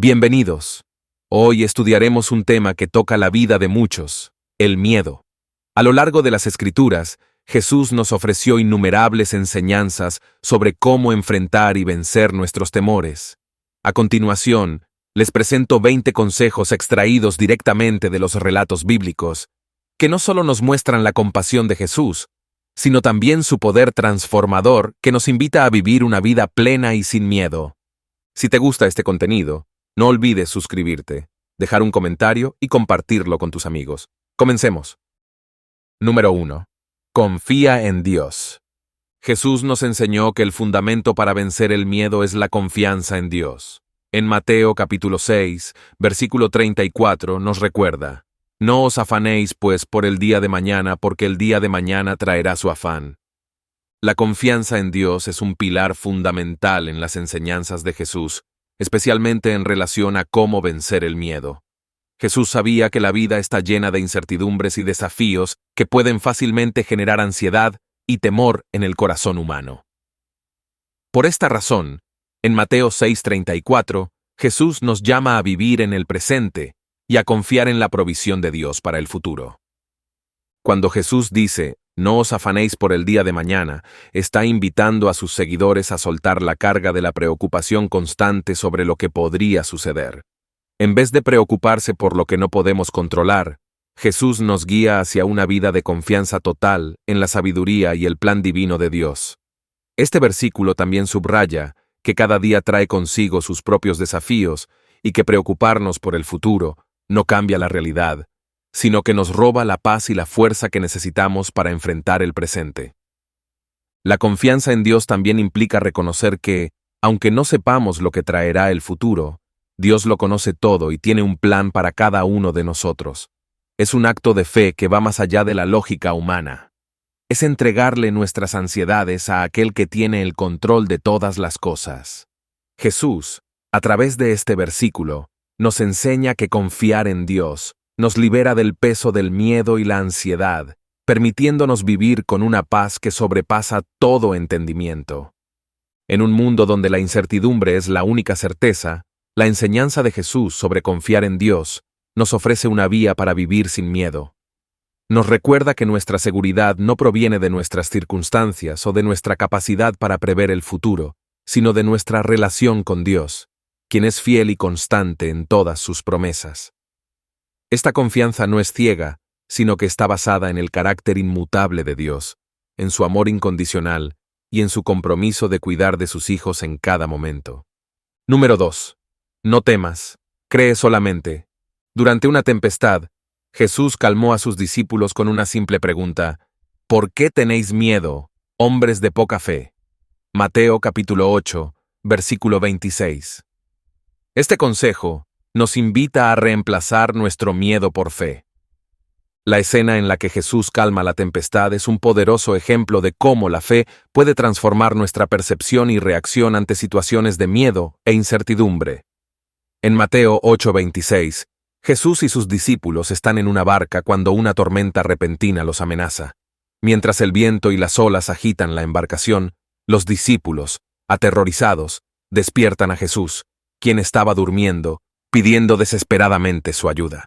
Bienvenidos. Hoy estudiaremos un tema que toca la vida de muchos, el miedo. A lo largo de las Escrituras, Jesús nos ofreció innumerables enseñanzas sobre cómo enfrentar y vencer nuestros temores. A continuación, les presento 20 consejos extraídos directamente de los relatos bíblicos, que no solo nos muestran la compasión de Jesús, sino también su poder transformador que nos invita a vivir una vida plena y sin miedo. Si te gusta este contenido, no olvides suscribirte, dejar un comentario y compartirlo con tus amigos. Comencemos. Número 1. Confía en Dios. Jesús nos enseñó que el fundamento para vencer el miedo es la confianza en Dios. En Mateo capítulo 6, versículo 34 nos recuerda: No os afanéis, pues, por el día de mañana, porque el día de mañana traerá su afán. La confianza en Dios es un pilar fundamental en las enseñanzas de Jesús, especialmente en relación a cómo vencer el miedo. Jesús sabía que la vida está llena de incertidumbres y desafíos que pueden fácilmente generar ansiedad y temor en el corazón humano. Por esta razón, en Mateo 6:34, Jesús nos llama a vivir en el presente y a confiar en la provisión de Dios para el futuro. Cuando Jesús dice, no os afanéis por el día de mañana, está invitando a sus seguidores a soltar la carga de la preocupación constante sobre lo que podría suceder. En vez de preocuparse por lo que no podemos controlar, Jesús nos guía hacia una vida de confianza total en la sabiduría y el plan divino de Dios. Este versículo también subraya que cada día trae consigo sus propios desafíos y que preocuparnos por el futuro no cambia la realidad, sino que nos roba la paz y la fuerza que necesitamos para enfrentar el presente. La confianza en Dios también implica reconocer que, aunque no sepamos lo que traerá el futuro, Dios lo conoce todo y tiene un plan para cada uno de nosotros. Es un acto de fe que va más allá de la lógica humana. Es entregarle nuestras ansiedades a aquel que tiene el control de todas las cosas. Jesús, a través de este versículo, nos enseña que confiar en Dios nos libera del peso del miedo y la ansiedad, permitiéndonos vivir con una paz que sobrepasa todo entendimiento. En un mundo donde la incertidumbre es la única certeza, la enseñanza de Jesús sobre confiar en Dios nos ofrece una vía para vivir sin miedo. Nos recuerda que nuestra seguridad no proviene de nuestras circunstancias o de nuestra capacidad para prever el futuro, sino de nuestra relación con Dios, quien es fiel y constante en todas sus promesas. Esta confianza no es ciega, sino que está basada en el carácter inmutable de Dios, en su amor incondicional y en su compromiso de cuidar de sus hijos en cada momento. Número 2. No temas, cree solamente. Durante una tempestad, Jesús calmó a sus discípulos con una simple pregunta: ¿Por qué tenéis miedo, hombres de poca fe? Mateo capítulo 8, versículo 26. Este consejo nos invita a reemplazar nuestro miedo por fe. La escena en la que Jesús calma la tempestad es un poderoso ejemplo de cómo la fe puede transformar nuestra percepción y reacción ante situaciones de miedo e incertidumbre. En Mateo 8:26, Jesús y sus discípulos están en una barca cuando una tormenta repentina los amenaza. Mientras el viento y las olas agitan la embarcación, los discípulos, aterrorizados, despiertan a Jesús, quien estaba durmiendo, pidiendo desesperadamente su ayuda.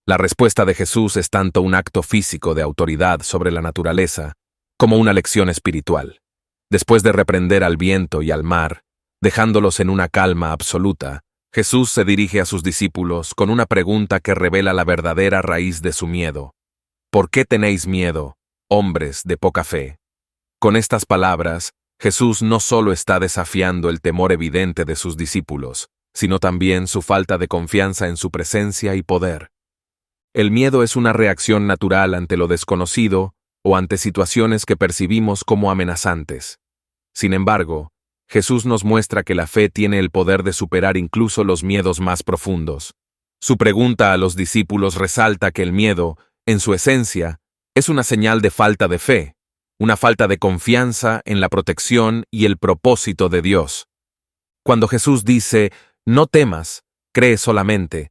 La respuesta de Jesús es tanto un acto físico de autoridad sobre la naturaleza, como una lección espiritual. Después de reprender al viento y al mar, dejándolos en una calma absoluta, Jesús se dirige a sus discípulos con una pregunta que revela la verdadera raíz de su miedo. ¿Por qué tenéis miedo, hombres de poca fe? Con estas palabras, Jesús no solo está desafiando el temor evidente de sus discípulos, sino también su falta de confianza en su presencia y poder. El miedo es una reacción natural ante lo desconocido o ante situaciones que percibimos como amenazantes. Sin embargo, Jesús nos muestra que la fe tiene el poder de superar incluso los miedos más profundos. Su pregunta a los discípulos resalta que el miedo, en su esencia, es una señal de falta de fe, una falta de confianza en la protección y el propósito de Dios. Cuando Jesús dice, no temas, cree solamente,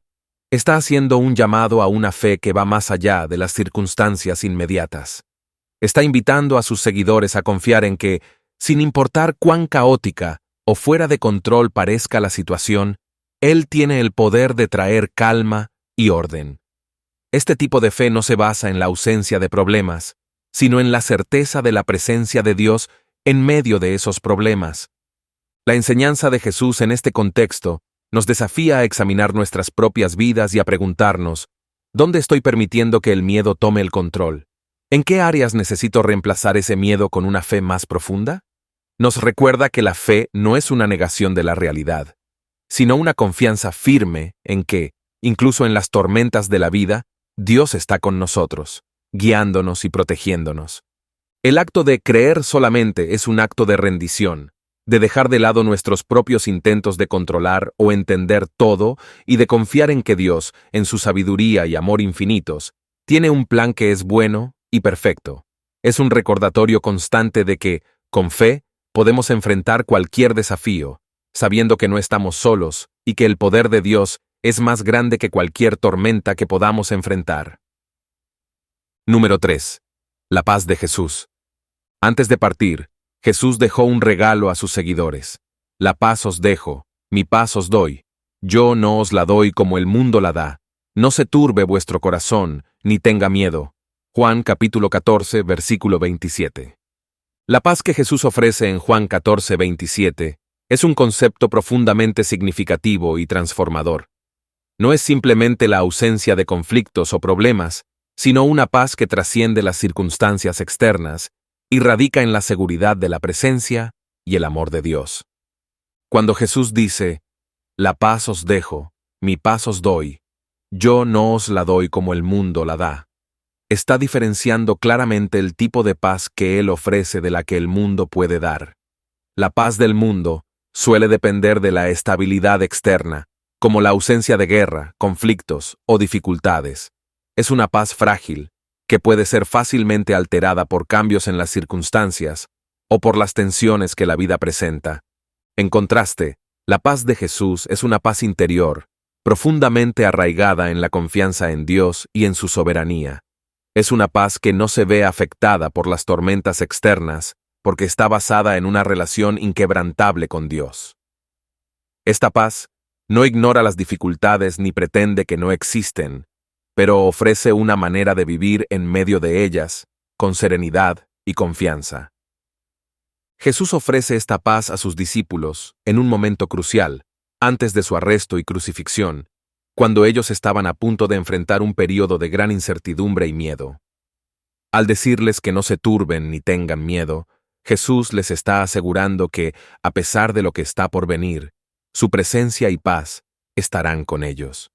está haciendo un llamado a una fe que va más allá de las circunstancias inmediatas. Está invitando a sus seguidores a confiar en que, sin importar cuán caótica o fuera de control parezca la situación, Él tiene el poder de traer calma y orden. Este tipo de fe no se basa en la ausencia de problemas, sino en la certeza de la presencia de Dios en medio de esos problemas. La enseñanza de Jesús en este contexto nos desafía a examinar nuestras propias vidas y a preguntarnos, ¿dónde estoy permitiendo que el miedo tome el control? ¿En qué áreas necesito reemplazar ese miedo con una fe más profunda? Nos recuerda que la fe no es una negación de la realidad, sino una confianza firme en que, incluso en las tormentas de la vida, Dios está con nosotros, guiándonos y protegiéndonos. El acto de creer solamente es un acto de rendición, de dejar de lado nuestros propios intentos de controlar o entender todo y de confiar en que Dios, en su sabiduría y amor infinitos, tiene un plan que es bueno y perfecto. Es un recordatorio constante de que, con fe, podemos enfrentar cualquier desafío, sabiendo que no estamos solos y que el poder de Dios es más grande que cualquier tormenta que podamos enfrentar. Número 3. La paz de Jesús. Antes de partir, Jesús dejó un regalo a sus seguidores. La paz os dejo, mi paz os doy. Yo no os la doy como el mundo la da. No se turbe vuestro corazón, ni tenga miedo. Juan capítulo 14, versículo 27. La paz que Jesús ofrece en Juan 14, 27 es un concepto profundamente significativo y transformador. No es simplemente la ausencia de conflictos o problemas, sino una paz que trasciende las circunstancias externas y radica en la seguridad de la presencia y el amor de Dios. Cuando Jesús dice, «La paz os dejo, mi paz os doy, yo no os la doy como el mundo la da», está diferenciando claramente el tipo de paz que Él ofrece de la que el mundo puede dar. La paz del mundo suele depender de la estabilidad externa, como la ausencia de guerra, conflictos o dificultades. Es una paz frágil, que puede ser fácilmente alterada por cambios en las circunstancias o por las tensiones que la vida presenta. En contraste, la paz de Jesús es una paz interior, profundamente arraigada en la confianza en Dios y en su soberanía. Es una paz que no se ve afectada por las tormentas externas, porque está basada en una relación inquebrantable con Dios. Esta paz no ignora las dificultades ni pretende que no existen, pero ofrece una manera de vivir en medio de ellas, con serenidad y confianza. Jesús ofrece esta paz a sus discípulos en un momento crucial, antes de su arresto y crucifixión, cuando ellos estaban a punto de enfrentar un período de gran incertidumbre y miedo. Al decirles que no se turben ni tengan miedo, Jesús les está asegurando que, a pesar de lo que está por venir, su presencia y paz estarán con ellos.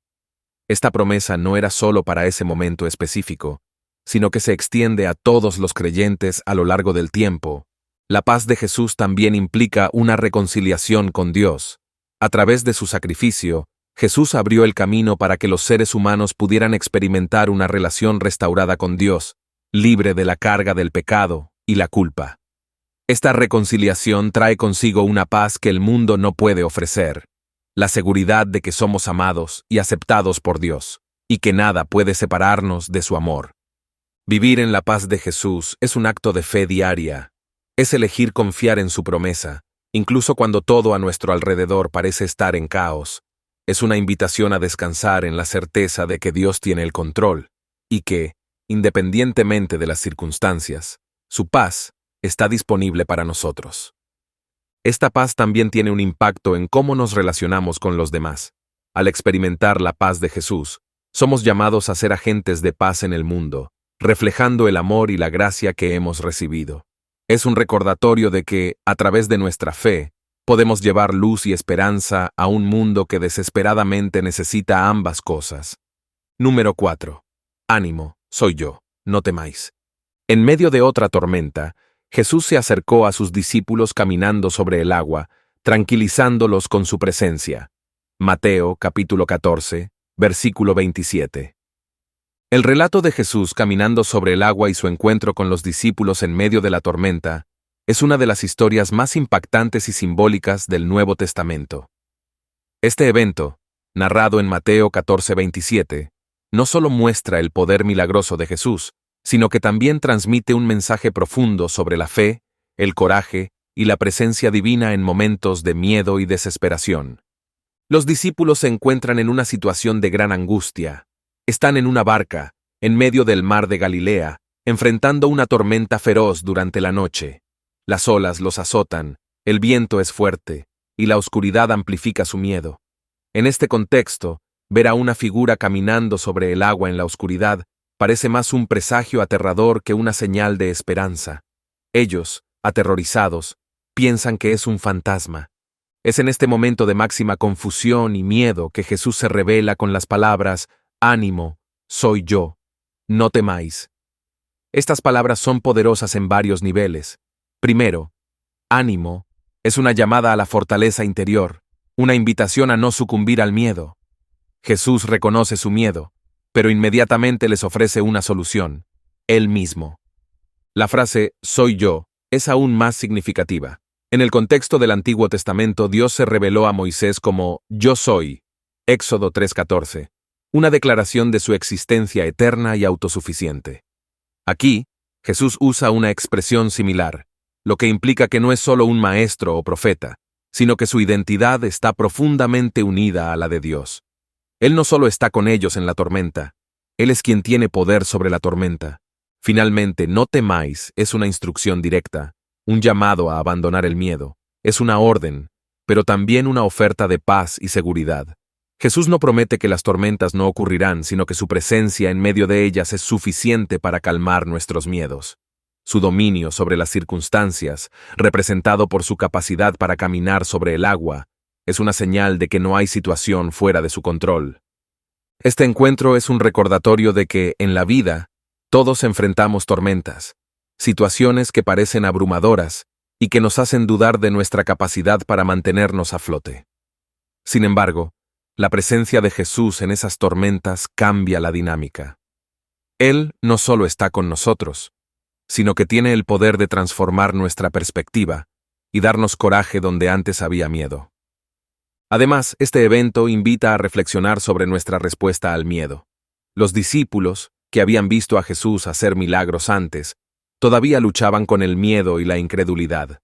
Esta promesa no era solo para ese momento específico, sino que se extiende a todos los creyentes a lo largo del tiempo. La paz de Jesús también implica una reconciliación con Dios. A través de su sacrificio, Jesús abrió el camino para que los seres humanos pudieran experimentar una relación restaurada con Dios, libre de la carga del pecado y la culpa. Esta reconciliación trae consigo una paz que el mundo no puede ofrecer. La seguridad de que somos amados y aceptados por Dios, y que nada puede separarnos de su amor. Vivir en la paz de Jesús es un acto de fe diaria. Es elegir confiar en su promesa, incluso cuando todo a nuestro alrededor parece estar en caos. Es una invitación a descansar en la certeza de que Dios tiene el control, y que, independientemente de las circunstancias, su paz está disponible para nosotros. Esta paz también tiene un impacto en cómo nos relacionamos con los demás. Al experimentar la paz de Jesús, somos llamados a ser agentes de paz en el mundo, reflejando el amor y la gracia que hemos recibido. Es un recordatorio de que, a través de nuestra fe, podemos llevar luz y esperanza a un mundo que desesperadamente necesita ambas cosas. Número 4. Ánimo, soy yo, no temáis. En medio de otra tormenta, Jesús se acercó a sus discípulos caminando sobre el agua, tranquilizándolos con su presencia. Mateo capítulo 14, versículo 27. El relato de Jesús caminando sobre el agua y su encuentro con los discípulos en medio de la tormenta es una de las historias más impactantes y simbólicas del Nuevo Testamento. Este evento, narrado en Mateo 14, 27, no solo muestra el poder milagroso de Jesús, sino que también transmite un mensaje profundo sobre la fe, el coraje y la presencia divina en momentos de miedo y desesperación. Los discípulos se encuentran en una situación de gran angustia. Están en una barca, en medio del mar de Galilea, enfrentando una tormenta feroz durante la noche. Las olas los azotan, el viento es fuerte, y la oscuridad amplifica su miedo. En este contexto, ver a una figura caminando sobre el agua en la oscuridad parece más un presagio aterrador que una señal de esperanza. Ellos, aterrorizados, piensan que es un fantasma. Es en este momento de máxima confusión y miedo que Jesús se revela con las palabras: «Ánimo, soy yo, no temáis». Estas palabras son poderosas en varios niveles. Primero, ánimo es una llamada a la fortaleza interior, una invitación a no sucumbir al miedo. Jesús reconoce su miedo, pero inmediatamente les ofrece una solución: Él mismo. La frase «soy yo» es aún más significativa. En el contexto del Antiguo Testamento, Dios se reveló a Moisés como «Yo soy», Éxodo 3:14, una declaración de su existencia eterna y autosuficiente. Aquí, Jesús usa una expresión similar, lo que implica que no es solo un maestro o profeta, sino que su identidad está profundamente unida a la de Dios. Él no solo está con ellos en la tormenta, Él es quien tiene poder sobre la tormenta. Finalmente, no temáis es una instrucción directa, un llamado a abandonar el miedo, es una orden, pero también una oferta de paz y seguridad. Jesús no promete que las tormentas no ocurrirán, sino que su presencia en medio de ellas es suficiente para calmar nuestros miedos. Su dominio sobre las circunstancias, representado por su capacidad para caminar sobre el agua, es una señal de que no hay situación fuera de su control. Este encuentro es un recordatorio de que, en la vida, todos enfrentamos tormentas, situaciones que parecen abrumadoras y que nos hacen dudar de nuestra capacidad para mantenernos a flote. Sin embargo, la presencia de Jesús en esas tormentas cambia la dinámica. Él no solo está con nosotros, sino que tiene el poder de transformar nuestra perspectiva y darnos coraje donde antes había miedo. Además, este evento invita a reflexionar sobre nuestra respuesta al miedo. Los discípulos, que habían visto a Jesús hacer milagros antes, todavía luchaban con el miedo y la incredulidad.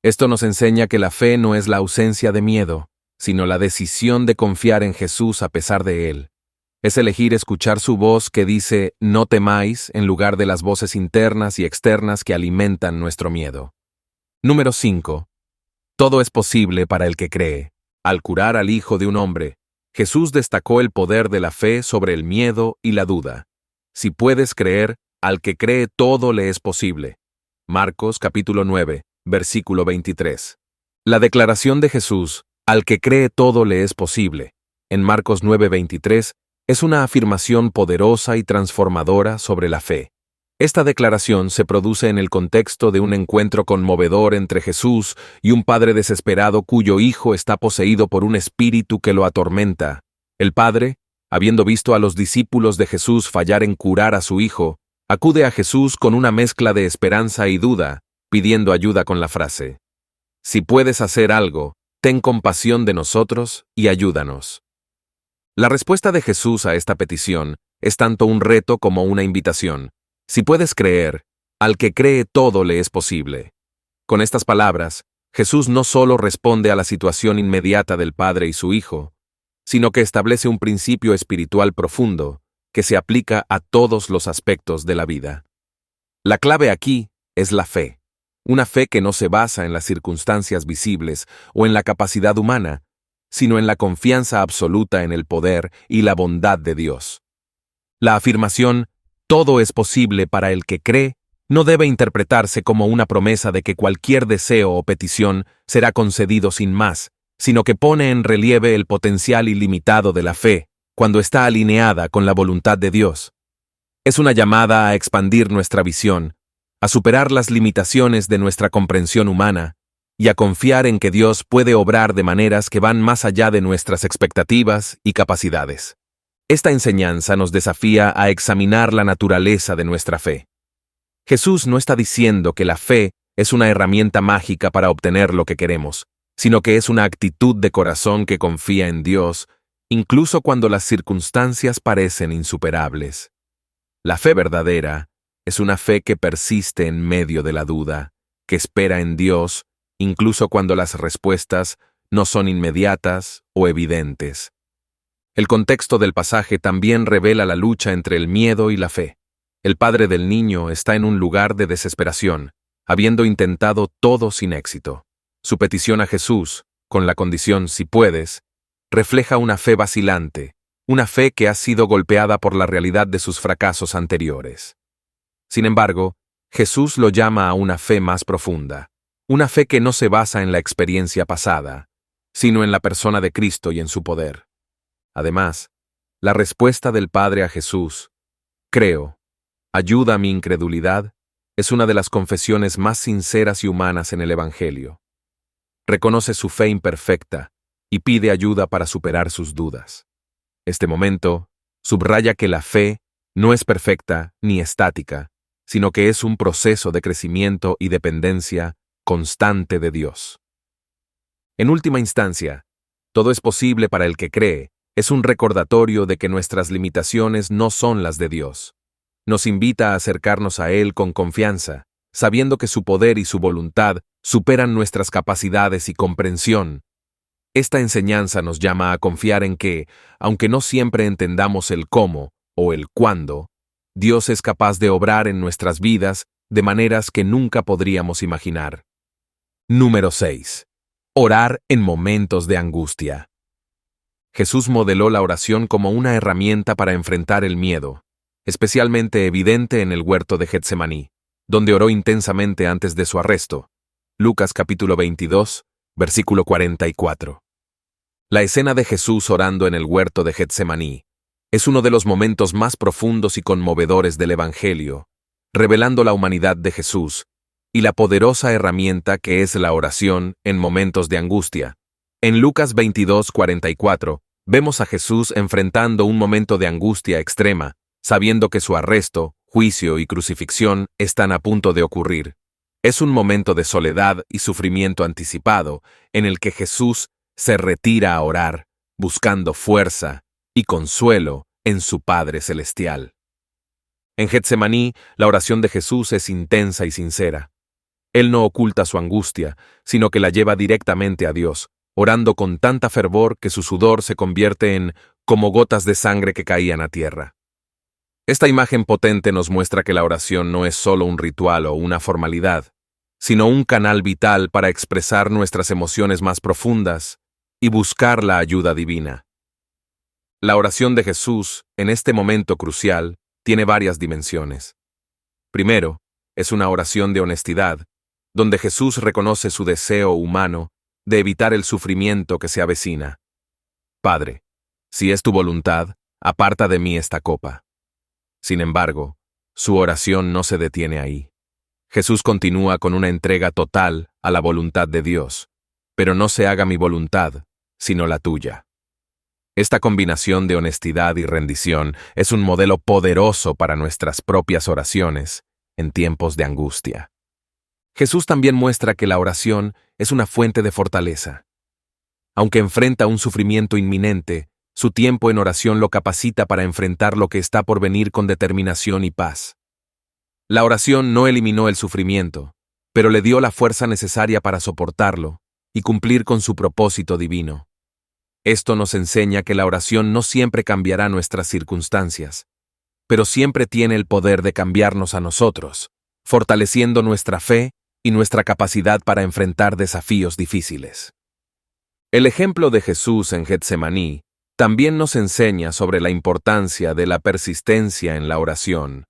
Esto nos enseña que la fe no es la ausencia de miedo, sino la decisión de confiar en Jesús a pesar de él. Es elegir escuchar su voz que dice «no temáis» en lugar de las voces internas y externas que alimentan nuestro miedo. Número 5. Todo es posible para el que cree. Al curar al hijo de un hombre, Jesús destacó el poder de la fe sobre el miedo y la duda. Si puedes creer, al que cree todo le es posible. Marcos capítulo 9, versículo 23. La declaración de Jesús, al que cree todo le es posible, en Marcos 9:23, es una afirmación poderosa y transformadora sobre la fe. Esta declaración se produce en el contexto de un encuentro conmovedor entre Jesús y un padre desesperado cuyo hijo está poseído por un espíritu que lo atormenta. El padre, habiendo visto a los discípulos de Jesús fallar en curar a su hijo, acude a Jesús con una mezcla de esperanza y duda, pidiendo ayuda con la frase: «Si puedes hacer algo, ten compasión de nosotros y ayúdanos». La respuesta de Jesús a esta petición es tanto un reto como una invitación. Si puedes creer, al que cree todo le es posible. Con estas palabras, Jesús no solo responde a la situación inmediata del Padre y su Hijo, sino que establece un principio espiritual profundo que se aplica a todos los aspectos de la vida. La clave aquí es la fe, una fe que no se basa en las circunstancias visibles o en la capacidad humana, sino en la confianza absoluta en el poder y la bondad de Dios. La afirmación «todo es posible para el que cree» no debe interpretarse como una promesa de que cualquier deseo o petición será concedido sin más, sino que pone en relieve el potencial ilimitado de la fe, cuando está alineada con la voluntad de Dios. Es una llamada a expandir nuestra visión, a superar las limitaciones de nuestra comprensión humana y a confiar en que Dios puede obrar de maneras que van más allá de nuestras expectativas y capacidades. Esta enseñanza nos desafía a examinar la naturaleza de nuestra fe. Jesús no está diciendo que la fe es una herramienta mágica para obtener lo que queremos, sino que es una actitud de corazón que confía en Dios, incluso cuando las circunstancias parecen insuperables. La fe verdadera es una fe que persiste en medio de la duda, que espera en Dios, incluso cuando las respuestas no son inmediatas o evidentes. El contexto del pasaje también revela la lucha entre el miedo y la fe. El padre del niño está en un lugar de desesperación, habiendo intentado todo sin éxito. Su petición a Jesús, con la condición "si puedes", refleja una fe vacilante, una fe que ha sido golpeada por la realidad de sus fracasos anteriores. Sin embargo, Jesús lo llama a una fe más profunda, una fe que no se basa en la experiencia pasada, sino en la persona de Cristo y en su poder. Además, la respuesta del Padre a Jesús, "Creo, ayuda a mi incredulidad", es una de las confesiones más sinceras y humanas en el Evangelio. Reconoce su fe imperfecta y pide ayuda para superar sus dudas. Este momento subraya que la fe no es perfecta ni estática, sino que es un proceso de crecimiento y dependencia constante de Dios. En última instancia, todo es posible para el que cree. Es un recordatorio de que nuestras limitaciones no son las de Dios. Nos invita a acercarnos a Él con confianza, sabiendo que su poder y su voluntad superan nuestras capacidades y comprensión. Esta enseñanza nos llama a confiar en que, aunque no siempre entendamos el cómo o el cuándo, Dios es capaz de obrar en nuestras vidas de maneras que nunca podríamos imaginar. Número 6. Orar en momentos de angustia. Jesús modeló la oración como una herramienta para enfrentar el miedo, especialmente evidente en el huerto de Getsemaní, donde oró intensamente antes de su arresto. Lucas capítulo 22, versículo 44. La escena de Jesús orando en el huerto de Getsemaní es uno de los momentos más profundos y conmovedores del Evangelio, revelando la humanidad de Jesús y la poderosa herramienta que es la oración en momentos de angustia. En Lucas 22:44, vemos a Jesús enfrentando un momento de angustia extrema, sabiendo que su arresto, juicio y crucifixión están a punto de ocurrir. Es un momento de soledad y sufrimiento anticipado, en el que Jesús se retira a orar, buscando fuerza y consuelo en su Padre Celestial. En Getsemaní, la oración de Jesús es intensa y sincera. Él no oculta su angustia, sino que la lleva directamente a Dios, orando con tanta fervor que su sudor se convierte en como gotas de sangre que caían a tierra. Esta imagen potente nos muestra que la oración no es solo un ritual o una formalidad, sino un canal vital para expresar nuestras emociones más profundas y buscar la ayuda divina. La oración de Jesús, en este momento crucial, tiene varias dimensiones. Primero, es una oración de honestidad, donde Jesús reconoce su deseo humano de evitar el sufrimiento que se avecina. Padre, si es tu voluntad, aparta de mí esta copa. Sin embargo, su oración no se detiene ahí. Jesús continúa con una entrega total a la voluntad de Dios, pero no se haga mi voluntad, sino la tuya. Esta combinación de honestidad y rendición es un modelo poderoso para nuestras propias oraciones en tiempos de angustia. Jesús también muestra que la oración es una fuente de fortaleza. Aunque enfrenta un sufrimiento inminente, su tiempo en oración lo capacita para enfrentar lo que está por venir con determinación y paz. La oración no eliminó el sufrimiento, pero le dio la fuerza necesaria para soportarlo y cumplir con su propósito divino. Esto nos enseña que la oración no siempre cambiará nuestras circunstancias, pero siempre tiene el poder de cambiarnos a nosotros, fortaleciendo nuestra fe y nuestra capacidad para enfrentar desafíos difíciles. El ejemplo de Jesús en Getsemaní también nos enseña sobre la importancia de la persistencia en la oración.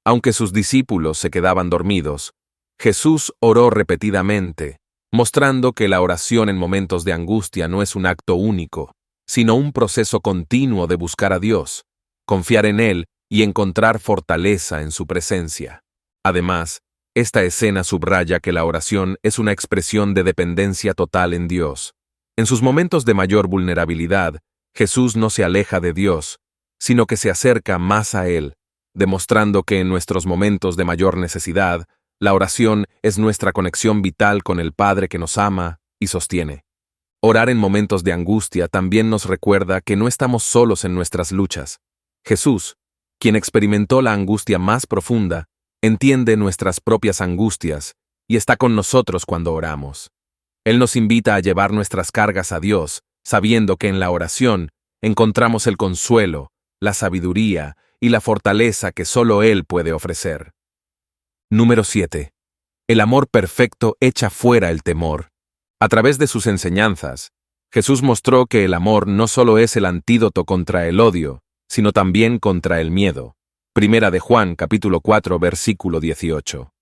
Aunque sus discípulos se quedaban dormidos, Jesús oró repetidamente, mostrando que la oración en momentos de angustia no es un acto único, sino un proceso continuo de buscar a Dios, confiar en Él y encontrar fortaleza en su presencia. Además, esta escena subraya que la oración es una expresión de dependencia total en Dios. En sus momentos de mayor vulnerabilidad, Jesús no se aleja de Dios, sino que se acerca más a Él, demostrando que en nuestros momentos de mayor necesidad, la oración es nuestra conexión vital con el Padre que nos ama y sostiene. Orar en momentos de angustia también nos recuerda que no estamos solos en nuestras luchas. Jesús, quien experimentó la angustia más profunda, entiende nuestras propias angustias y está con nosotros cuando oramos. Él nos invita a llevar nuestras cargas a Dios, sabiendo que en la oración encontramos el consuelo, la sabiduría y la fortaleza que solo Él puede ofrecer. Número 7. El amor perfecto echa fuera el temor. A través de sus enseñanzas, Jesús mostró que el amor no solo es el antídoto contra el odio, sino también contra el miedo. Primera de Juan, capítulo 4, versículo 18.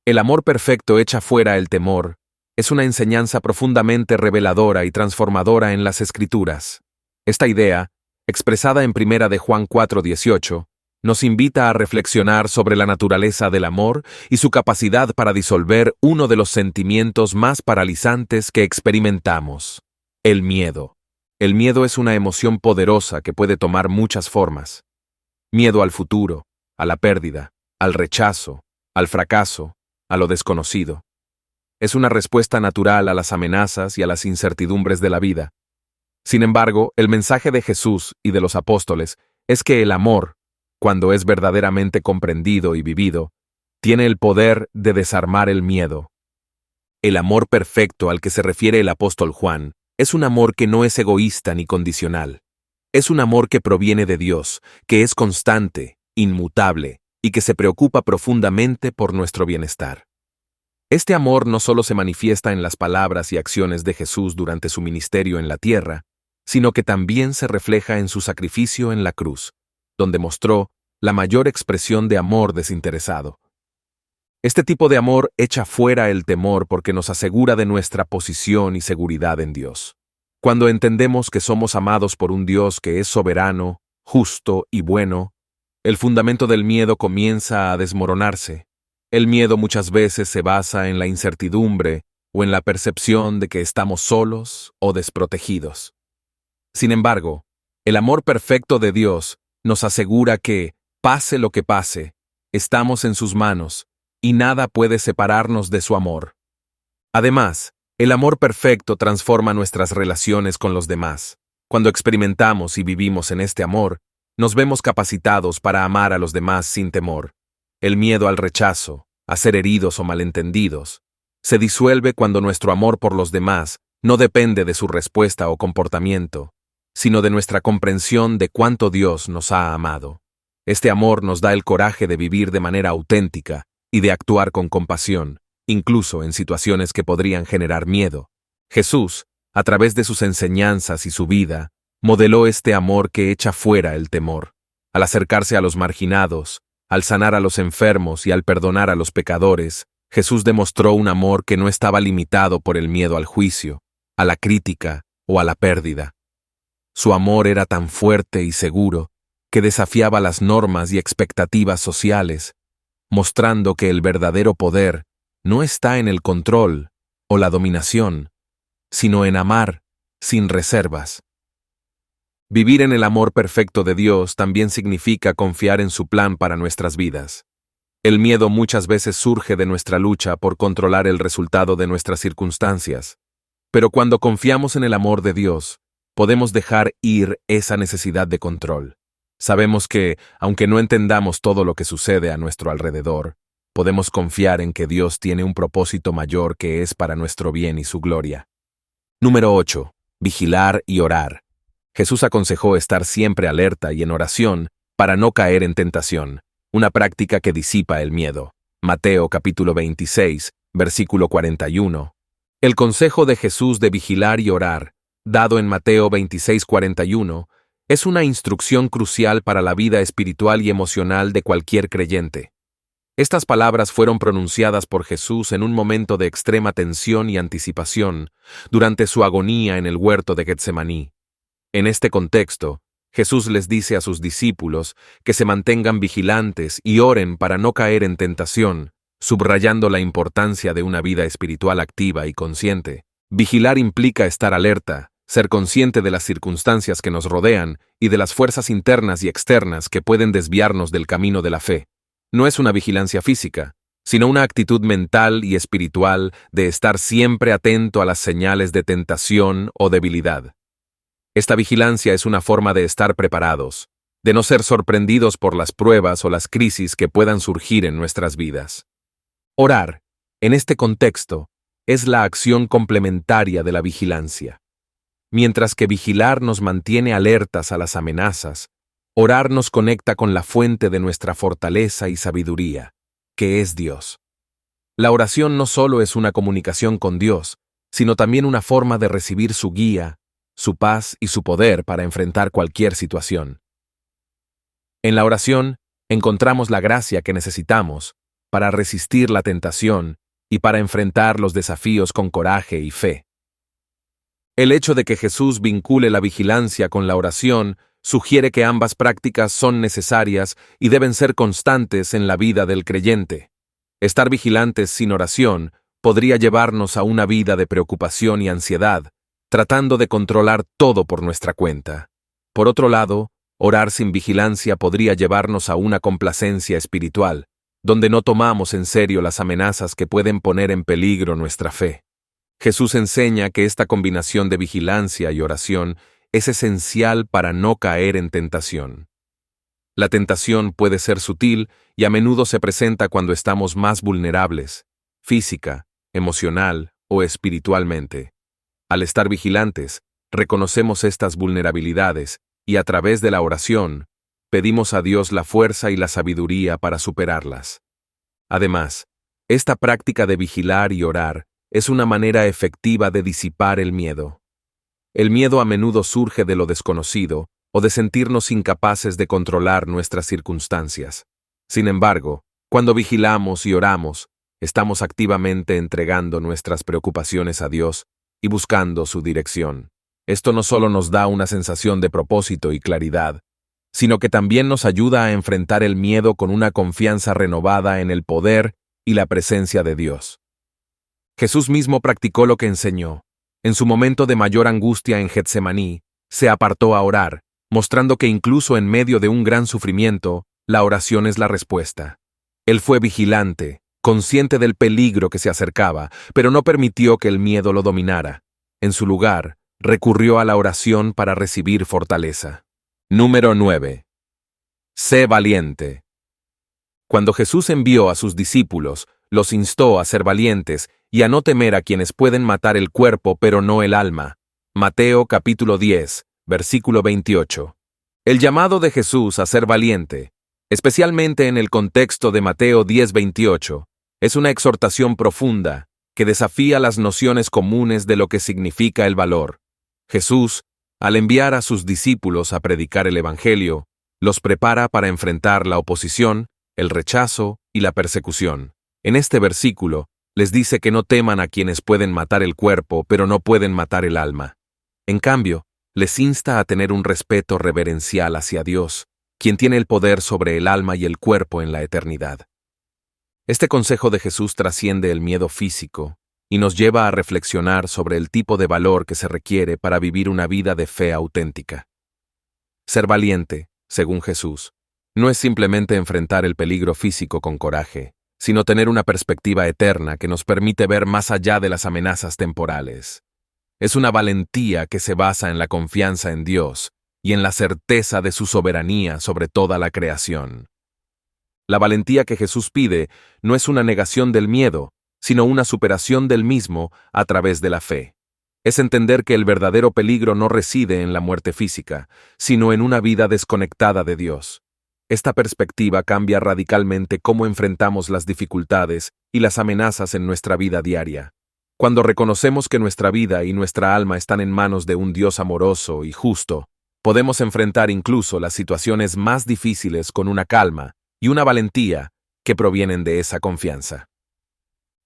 El amor perfecto echa fuera el temor es una enseñanza profundamente reveladora y transformadora en las Escrituras. Esta idea, expresada en Primera de Juan 4:18, nos invita a reflexionar sobre la naturaleza del amor y su capacidad para disolver uno de los sentimientos más paralizantes que experimentamos: el miedo. El miedo es una emoción poderosa que puede tomar muchas formas. Miedo al futuro, a la pérdida, al rechazo, al fracaso, a lo desconocido. Es una respuesta natural a las amenazas y a las incertidumbres de la vida. Sin embargo, el mensaje de Jesús y de los apóstoles es que el amor, cuando es verdaderamente comprendido y vivido, tiene el poder de desarmar el miedo. El amor perfecto al que se refiere el apóstol Juan es un amor que no es egoísta ni condicional. Es un amor que proviene de Dios, que es constante, inmutable y que se preocupa profundamente por nuestro bienestar. Este amor no solo se manifiesta en las palabras y acciones de Jesús durante su ministerio en la tierra, sino que también se refleja en su sacrificio en la cruz, donde mostró la mayor expresión de amor desinteresado. Este tipo de amor echa fuera el temor porque nos asegura de nuestra posición y seguridad en Dios. Cuando entendemos que somos amados por un Dios que es soberano, justo y bueno, el fundamento del miedo comienza a desmoronarse. El miedo muchas veces se basa en la incertidumbre o en la percepción de que estamos solos o desprotegidos. Sin embargo, el amor perfecto de Dios nos asegura que, pase lo que pase, estamos en sus manos y nada puede separarnos de su amor. Además, el amor perfecto transforma nuestras relaciones con los demás. Cuando experimentamos y vivimos en este amor, nos vemos capacitados para amar a los demás sin temor. El miedo al rechazo, a ser heridos o malentendidos, se disuelve cuando nuestro amor por los demás no depende de su respuesta o comportamiento, sino de nuestra comprensión de cuánto Dios nos ha amado. Este amor nos da el coraje de vivir de manera auténtica y de actuar con compasión, incluso en situaciones que podrían generar miedo. Jesús, a través de sus enseñanzas y su vida, modeló este amor que echa fuera el temor. Al acercarse a los marginados, al sanar a los enfermos y al perdonar a los pecadores, Jesús demostró un amor que no estaba limitado por el miedo al juicio, a la crítica o a la pérdida. Su amor era tan fuerte y seguro que desafiaba las normas y expectativas sociales, mostrando que el verdadero poder no está en el control o la dominación, sino en amar sin reservas. Vivir en el amor perfecto de Dios también significa confiar en su plan para nuestras vidas. El miedo muchas veces surge de nuestra lucha por controlar el resultado de nuestras circunstancias, pero cuando confiamos en el amor de Dios, podemos dejar ir esa necesidad de control. Sabemos que, aunque no entendamos todo lo que sucede a nuestro alrededor, podemos confiar en que Dios tiene un propósito mayor que es para nuestro bien y su gloria. Número 8. Vigilar y orar. Jesús aconsejó estar siempre alerta y en oración para no caer en tentación, una práctica que disipa el miedo. Mateo capítulo 26, versículo 41. El consejo de Jesús de vigilar y orar, dado en Mateo 26:41, es una instrucción crucial para la vida espiritual y emocional de cualquier creyente. Estas palabras fueron pronunciadas por Jesús en un momento de extrema tensión y anticipación, durante su agonía en el huerto de Getsemaní. En este contexto, Jesús les dice a sus discípulos que se mantengan vigilantes y oren para no caer en tentación, subrayando la importancia de una vida espiritual activa y consciente. Vigilar implica estar alerta, ser consciente de las circunstancias que nos rodean y de las fuerzas internas y externas que pueden desviarnos del camino de la fe. No es una vigilancia física, sino una actitud mental y espiritual de estar siempre atento a las señales de tentación o debilidad. Esta vigilancia es una forma de estar preparados, de no ser sorprendidos por las pruebas o las crisis que puedan surgir en nuestras vidas. Orar, en este contexto, es la acción complementaria de la vigilancia. Mientras que vigilar nos mantiene alertas a las amenazas, orar nos conecta con la fuente de nuestra fortaleza y sabiduría, que es Dios. La oración no solo es una comunicación con Dios, sino también una forma de recibir su guía, su paz y su poder para enfrentar cualquier situación. En la oración, encontramos la gracia que necesitamos para resistir la tentación y para enfrentar los desafíos con coraje y fe. El hecho de que Jesús vincule la vigilancia con la oración sugiere que ambas prácticas son necesarias y deben ser constantes en la vida del creyente. Estar vigilantes sin oración podría llevarnos a una vida de preocupación y ansiedad, tratando de controlar todo por nuestra cuenta. Por otro lado, orar sin vigilancia podría llevarnos a una complacencia espiritual, donde no tomamos en serio las amenazas que pueden poner en peligro nuestra fe. Jesús enseña que esta combinación de vigilancia y oración es esencial para no caer en tentación. La tentación puede ser sutil y a menudo se presenta cuando estamos más vulnerables, física, emocional o espiritualmente. Al estar vigilantes, reconocemos estas vulnerabilidades y a través de la oración, pedimos a Dios la fuerza y la sabiduría para superarlas. Además, esta práctica de vigilar y orar es una manera efectiva de disipar el miedo. El miedo a menudo surge de lo desconocido o de sentirnos incapaces de controlar nuestras circunstancias. Sin embargo, cuando vigilamos y oramos, estamos activamente entregando nuestras preocupaciones a Dios y buscando su dirección. Esto no solo nos da una sensación de propósito y claridad, sino que también nos ayuda a enfrentar el miedo con una confianza renovada en el poder y la presencia de Dios. Jesús mismo practicó lo que enseñó. En su momento de mayor angustia en Getsemaní, se apartó a orar, mostrando que incluso en medio de un gran sufrimiento, la oración es la respuesta. Él fue vigilante, consciente del peligro que se acercaba, pero no permitió que el miedo lo dominara. En su lugar, recurrió a la oración para recibir fortaleza. Número 9. Sé valiente. Cuando Jesús envió a sus discípulos, los instó a ser valientes y a no temer a quienes pueden matar el cuerpo pero no el alma. Mateo capítulo 10, versículo 28. El llamado de Jesús a ser valiente, especialmente en el contexto de Mateo 10:28, es una exhortación profunda que desafía las nociones comunes de lo que significa el valor. Jesús, al enviar a sus discípulos a predicar el Evangelio, los prepara para enfrentar la oposición, el rechazo y la persecución. En este versículo, les dice que no teman a quienes pueden matar el cuerpo, pero no pueden matar el alma. En cambio, les insta a tener un respeto reverencial hacia Dios, quien tiene el poder sobre el alma y el cuerpo en la eternidad. Este consejo de Jesús trasciende el miedo físico y nos lleva a reflexionar sobre el tipo de valor que se requiere para vivir una vida de fe auténtica. Ser valiente, según Jesús, no es simplemente enfrentar el peligro físico con coraje, sino tener una perspectiva eterna que nos permite ver más allá de las amenazas temporales. Es una valentía que se basa en la confianza en Dios y en la certeza de su soberanía sobre toda la creación. La valentía que Jesús pide no es una negación del miedo, sino una superación del mismo a través de la fe. Es entender que el verdadero peligro no reside en la muerte física, sino en una vida desconectada de Dios. Esta perspectiva cambia radicalmente cómo enfrentamos las dificultades y las amenazas en nuestra vida diaria. Cuando reconocemos que nuestra vida y nuestra alma están en manos de un Dios amoroso y justo, podemos enfrentar incluso las situaciones más difíciles con una calma y una valentía que provienen de esa confianza.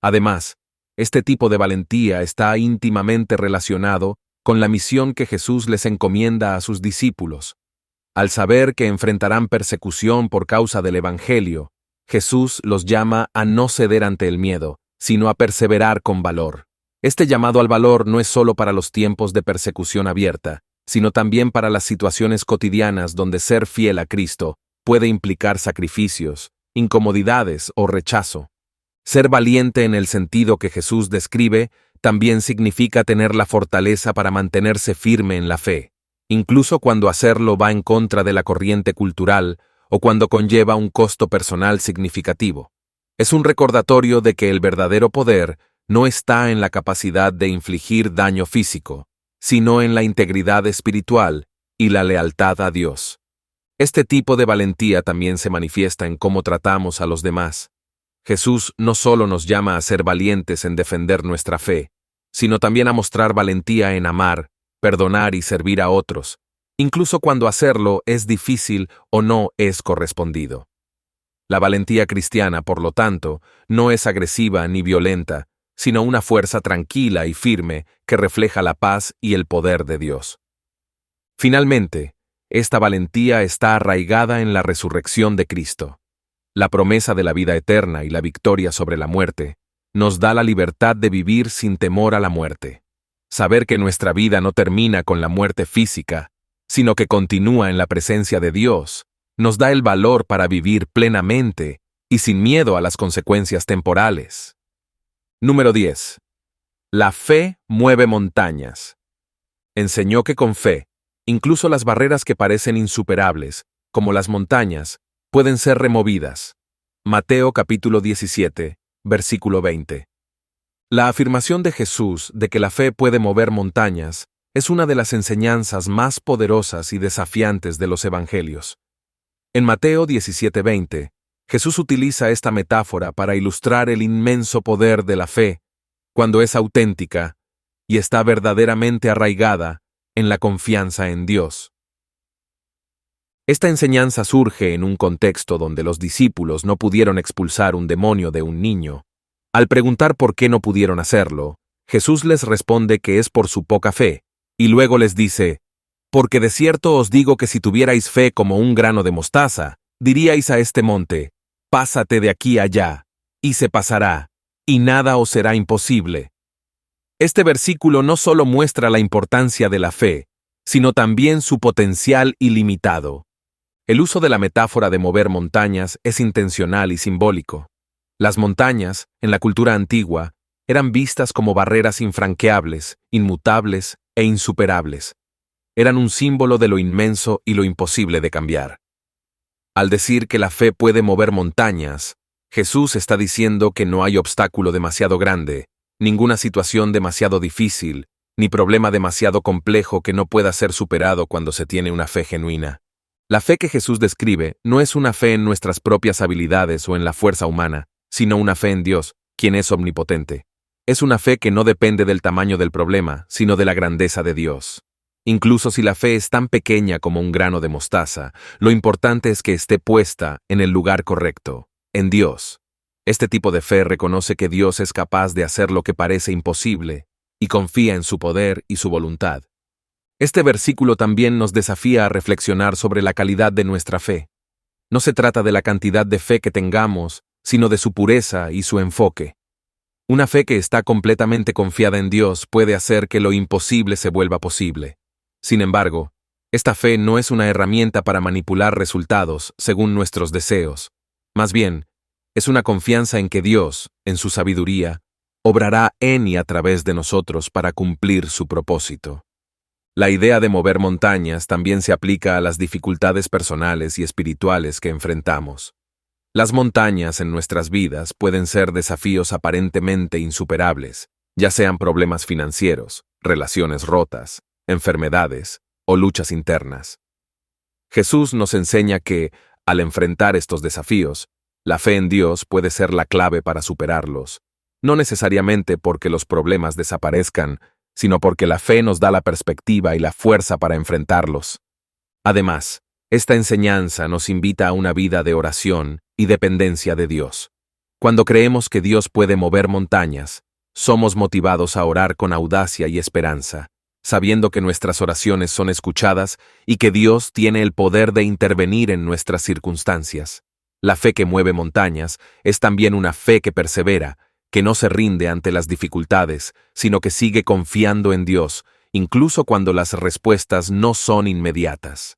Además, este tipo de valentía está íntimamente relacionado con la misión que Jesús les encomienda a sus discípulos. Al saber que enfrentarán persecución por causa del Evangelio, Jesús los llama a no ceder ante el miedo, sino a perseverar con valor. Este llamado al valor no es solo para los tiempos de persecución abierta, sino también para las situaciones cotidianas donde ser fiel a Cristo puede implicar sacrificios, incomodidades o rechazo. Ser valiente en el sentido que Jesús describe también significa tener la fortaleza para mantenerse firme en la fe, incluso cuando hacerlo va en contra de la corriente cultural o cuando conlleva un costo personal significativo. Es un recordatorio de que el verdadero poder no está en la capacidad de infligir daño físico, sino en la integridad espiritual y la lealtad a Dios. Este tipo de valentía también se manifiesta en cómo tratamos a los demás. Jesús no solo nos llama a ser valientes en defender nuestra fe, sino también a mostrar valentía en amar, perdonar y servir a otros, incluso cuando hacerlo es difícil o no es correspondido. La valentía cristiana, por lo tanto, no es agresiva ni violenta, sino una fuerza tranquila y firme que refleja la paz y el poder de Dios. Finalmente, esta valentía está arraigada en la resurrección de Cristo. La promesa de la vida eterna y la victoria sobre la muerte nos da la libertad de vivir sin temor a la muerte. Saber que nuestra vida no termina con la muerte física, sino que continúa en la presencia de Dios, nos da el valor para vivir plenamente y sin miedo a las consecuencias temporales. Número 10. La fe mueve montañas. Enseñó que con fe, incluso las barreras que parecen insuperables, como las montañas, pueden ser removidas. Mateo capítulo 17, versículo 20. La afirmación de Jesús de que la fe puede mover montañas es una de las enseñanzas más poderosas y desafiantes de los evangelios. En Mateo 17:20, Jesús utiliza esta metáfora para ilustrar el inmenso poder de la fe, cuando es auténtica y está verdaderamente arraigada en la confianza en Dios. Esta enseñanza surge en un contexto donde los discípulos no pudieron expulsar un demonio de un niño. Al preguntar por qué no pudieron hacerlo, Jesús les responde que es por su poca fe, y luego les dice: «Porque de cierto os digo que si tuvierais fe como un grano de mostaza, diríais a este monte: pásate de aquí allá, y se pasará, y nada os será imposible». Este versículo no solo muestra la importancia de la fe, sino también su potencial ilimitado. El uso de la metáfora de mover montañas es intencional y simbólico. Las montañas, en la cultura antigua, eran vistas como barreras infranqueables, inmutables e insuperables. Eran un símbolo de lo inmenso y lo imposible de cambiar. Al decir que la fe puede mover montañas, Jesús está diciendo que no hay obstáculo demasiado grande, ninguna situación demasiado difícil, ni problema demasiado complejo que no pueda ser superado cuando se tiene una fe genuina. La fe que Jesús describe no es una fe en nuestras propias habilidades o en la fuerza humana, sino una fe en Dios, quien es omnipotente. Es una fe que no depende del tamaño del problema, sino de la grandeza de Dios. Incluso si la fe es tan pequeña como un grano de mostaza, lo importante es que esté puesta en el lugar correcto, en Dios. Este tipo de fe reconoce que Dios es capaz de hacer lo que parece imposible y confía en su poder y su voluntad. Este versículo también nos desafía a reflexionar sobre la calidad de nuestra fe. No se trata de la cantidad de fe que tengamos, sino de su pureza y su enfoque. Una fe que está completamente confiada en Dios puede hacer que lo imposible se vuelva posible. Sin embargo, esta fe no es una herramienta para manipular resultados según nuestros deseos. Más bien, es una confianza en que Dios, en su sabiduría, obrará en y a través de nosotros para cumplir su propósito. La idea de mover montañas también se aplica a las dificultades personales y espirituales que enfrentamos. Las montañas en nuestras vidas pueden ser desafíos aparentemente insuperables, ya sean problemas financieros, relaciones rotas, enfermedades o luchas internas. Jesús nos enseña que, al enfrentar estos desafíos, la fe en Dios puede ser la clave para superarlos, no necesariamente porque los problemas desaparezcan, sino porque la fe nos da la perspectiva y la fuerza para enfrentarlos. Además, esta enseñanza nos invita a una vida de oración y dependencia de Dios. Cuando creemos que Dios puede mover montañas, somos motivados a orar con audacia y esperanza, sabiendo que nuestras oraciones son escuchadas y que Dios tiene el poder de intervenir en nuestras circunstancias. La fe que mueve montañas es también una fe que persevera, que no se rinde ante las dificultades, sino que sigue confiando en Dios, incluso cuando las respuestas no son inmediatas.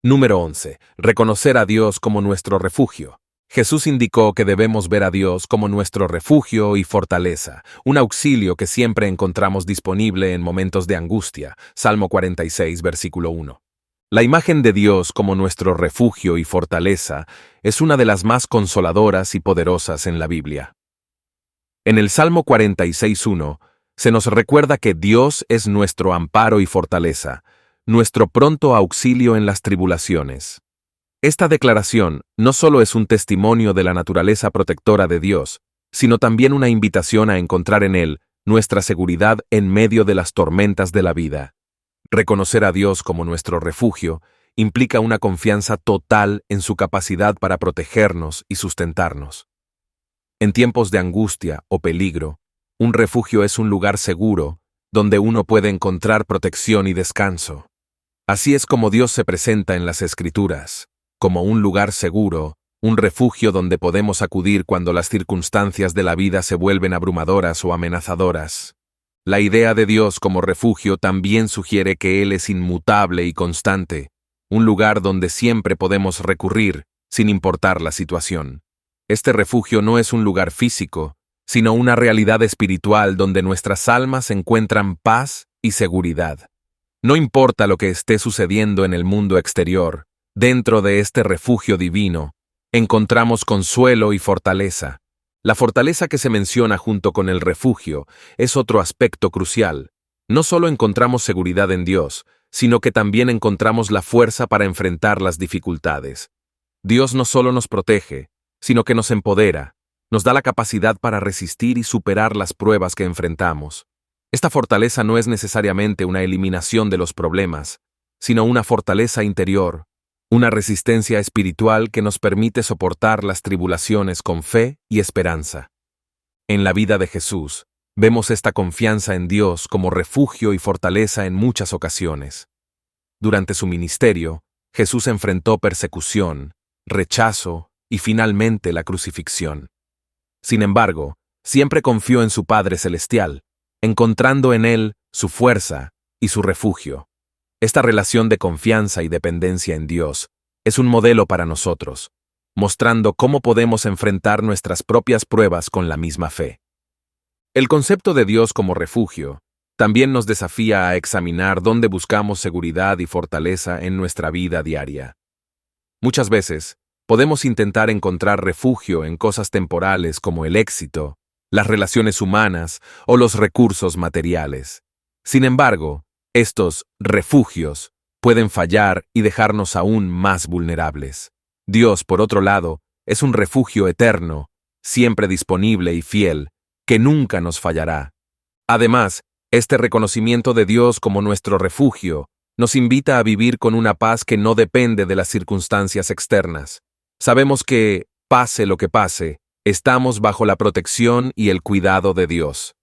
Número 11. Reconocer a Dios como nuestro refugio. Jesús indicó que debemos ver a Dios como nuestro refugio y fortaleza, un auxilio que siempre encontramos disponible en momentos de angustia. Salmo 46, versículo 1. La imagen de Dios como nuestro refugio y fortaleza es una de las más consoladoras y poderosas en la Biblia. En el Salmo 46:1, se nos recuerda que Dios es nuestro amparo y fortaleza, nuestro pronto auxilio en las tribulaciones. Esta declaración no solo es un testimonio de la naturaleza protectora de Dios, sino también una invitación a encontrar en Él nuestra seguridad en medio de las tormentas de la vida. Reconocer a Dios como nuestro refugio implica una confianza total en su capacidad para protegernos y sustentarnos. En tiempos de angustia o peligro, un refugio es un lugar seguro donde uno puede encontrar protección y descanso. Así es como Dios se presenta en las Escrituras, como un lugar seguro, un refugio donde podemos acudir cuando las circunstancias de la vida se vuelven abrumadoras o amenazadoras. La idea de Dios como refugio también sugiere que Él es inmutable y constante, un lugar donde siempre podemos recurrir, sin importar la situación. Este refugio no es un lugar físico, sino una realidad espiritual donde nuestras almas encuentran paz y seguridad. No importa lo que esté sucediendo en el mundo exterior, dentro de este refugio divino, encontramos consuelo y fortaleza. La fortaleza que se menciona junto con el refugio es otro aspecto crucial. No solo encontramos seguridad en Dios, sino que también encontramos la fuerza para enfrentar las dificultades. Dios no solo nos protege, sino que nos empodera, nos da la capacidad para resistir y superar las pruebas que enfrentamos. Esta fortaleza no es necesariamente una eliminación de los problemas, sino una fortaleza interior, una resistencia espiritual que nos permite soportar las tribulaciones con fe y esperanza. En la vida de Jesús, vemos esta confianza en Dios como refugio y fortaleza en muchas ocasiones. Durante su ministerio, Jesús enfrentó persecución, rechazo y finalmente la crucifixión. Sin embargo, siempre confió en su Padre Celestial, encontrando en Él su fuerza y su refugio. Esta relación de confianza y dependencia en Dios es un modelo para nosotros, mostrando cómo podemos enfrentar nuestras propias pruebas con la misma fe. El concepto de Dios como refugio también nos desafía a examinar dónde buscamos seguridad y fortaleza en nuestra vida diaria. Muchas veces, podemos intentar encontrar refugio en cosas temporales como el éxito, las relaciones humanas o los recursos materiales. Sin embargo, estos refugios pueden fallar y dejarnos aún más vulnerables. Dios, por otro lado, es un refugio eterno, siempre disponible y fiel, que nunca nos fallará. Además, este reconocimiento de Dios como nuestro refugio nos invita a vivir con una paz que no depende de las circunstancias externas. Sabemos que, pase lo que pase, estamos bajo la protección y el cuidado de Dios.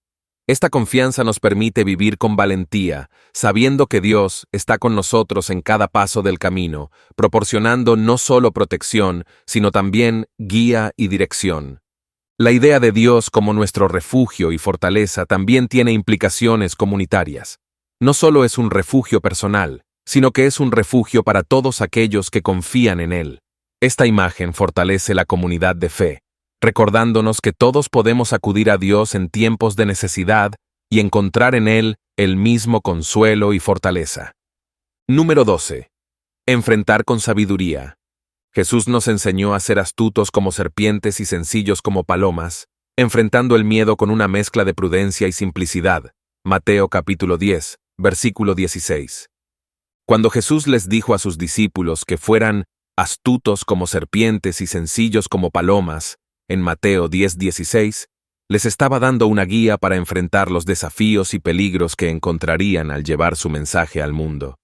Esta confianza nos permite vivir con valentía, sabiendo que Dios está con nosotros en cada paso del camino, proporcionando no solo protección, sino también guía y dirección. La idea de Dios como nuestro refugio y fortaleza también tiene implicaciones comunitarias. No solo es un refugio personal, sino que es un refugio para todos aquellos que confían en Él. Esta imagen fortalece la comunidad de fe, recordándonos que todos podemos acudir a Dios en tiempos de necesidad y encontrar en Él el mismo consuelo y fortaleza. Número 12. Enfrentar con sabiduría. Jesús nos enseñó a ser astutos como serpientes y sencillos como palomas, enfrentando el miedo con una mezcla de prudencia y simplicidad. Mateo capítulo 10, versículo 16. Cuando Jesús les dijo a sus discípulos que fueran astutos como serpientes y sencillos como palomas, en Mateo 10:16, les estaba dando una guía para enfrentar los desafíos y peligros que encontrarían al llevar su mensaje al mundo.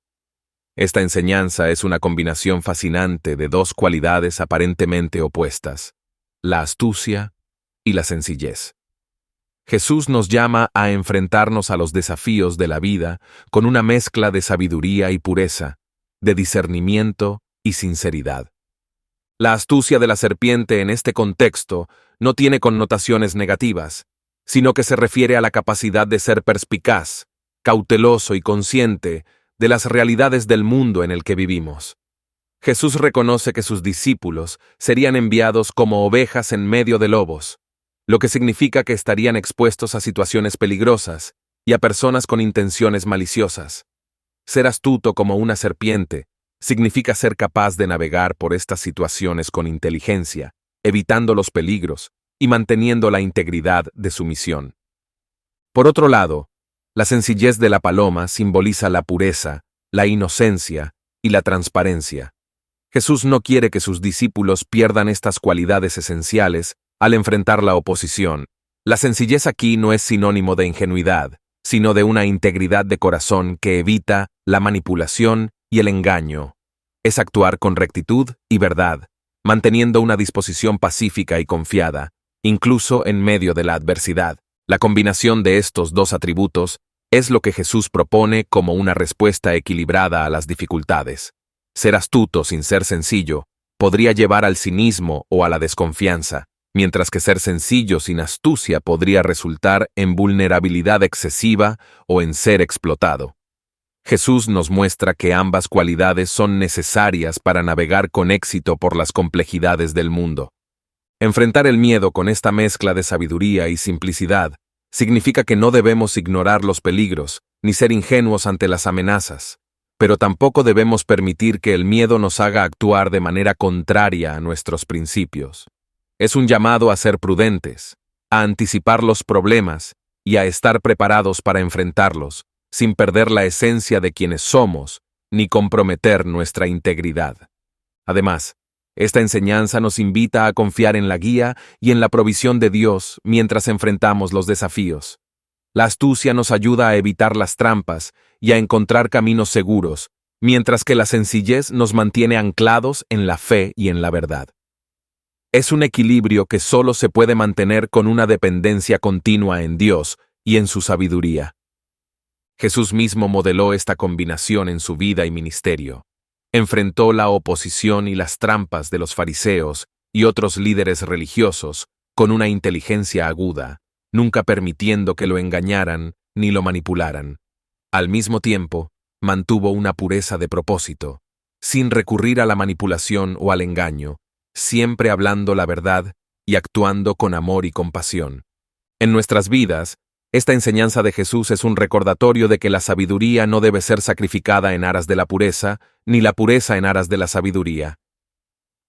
Esta enseñanza es una combinación fascinante de dos cualidades aparentemente opuestas, la astucia y la sencillez. Jesús nos llama a enfrentarnos a los desafíos de la vida con una mezcla de sabiduría y pureza, de discernimiento y sinceridad. La astucia de la serpiente en este contexto no tiene connotaciones negativas, sino que se refiere a la capacidad de ser perspicaz, cauteloso y consciente de las realidades del mundo en el que vivimos. Jesús reconoce que sus discípulos serían enviados como ovejas en medio de lobos, lo que significa que estarían expuestos a situaciones peligrosas y a personas con intenciones maliciosas. Ser astuto como una serpiente significa ser capaz de navegar por estas situaciones con inteligencia, evitando los peligros y manteniendo la integridad de su misión. Por otro lado, la sencillez de la paloma simboliza la pureza, la inocencia y la transparencia. Jesús no quiere que sus discípulos pierdan estas cualidades esenciales al enfrentar la oposición. La sencillez aquí no es sinónimo de ingenuidad, sino de una integridad de corazón que evita la manipulación y el engaño. Es actuar con rectitud y verdad, manteniendo una disposición pacífica y confiada, incluso en medio de la adversidad. La combinación de estos dos atributos es lo que Jesús propone como una respuesta equilibrada a las dificultades. Ser astuto sin ser sencillo podría llevar al cinismo o a la desconfianza, mientras que ser sencillo sin astucia podría resultar en vulnerabilidad excesiva o en ser explotado. Jesús nos muestra que ambas cualidades son necesarias para navegar con éxito por las complejidades del mundo. Enfrentar el miedo con esta mezcla de sabiduría y simplicidad significa que no debemos ignorar los peligros, ni ser ingenuos ante las amenazas, pero tampoco debemos permitir que el miedo nos haga actuar de manera contraria a nuestros principios. Es un llamado a ser prudentes, a anticipar los problemas y a estar preparados para enfrentarlos, sin perder la esencia de quienes somos, ni comprometer nuestra integridad. Además, esta enseñanza nos invita a confiar en la guía y en la provisión de Dios mientras enfrentamos los desafíos. La astucia nos ayuda a evitar las trampas y a encontrar caminos seguros, mientras que la sencillez nos mantiene anclados en la fe y en la verdad. Es un equilibrio que solo se puede mantener con una dependencia continua en Dios y en su sabiduría. Jesús mismo modeló esta combinación en su vida y ministerio. Enfrentó la oposición y las trampas de los fariseos y otros líderes religiosos con una inteligencia aguda, nunca permitiendo que lo engañaran ni lo manipularan. Al mismo tiempo, mantuvo una pureza de propósito, sin recurrir a la manipulación o al engaño, siempre hablando la verdad y actuando con amor y compasión. En nuestras vidas, esta enseñanza de Jesús es un recordatorio de que la sabiduría no debe ser sacrificada en aras de la pureza, ni la pureza en aras de la sabiduría.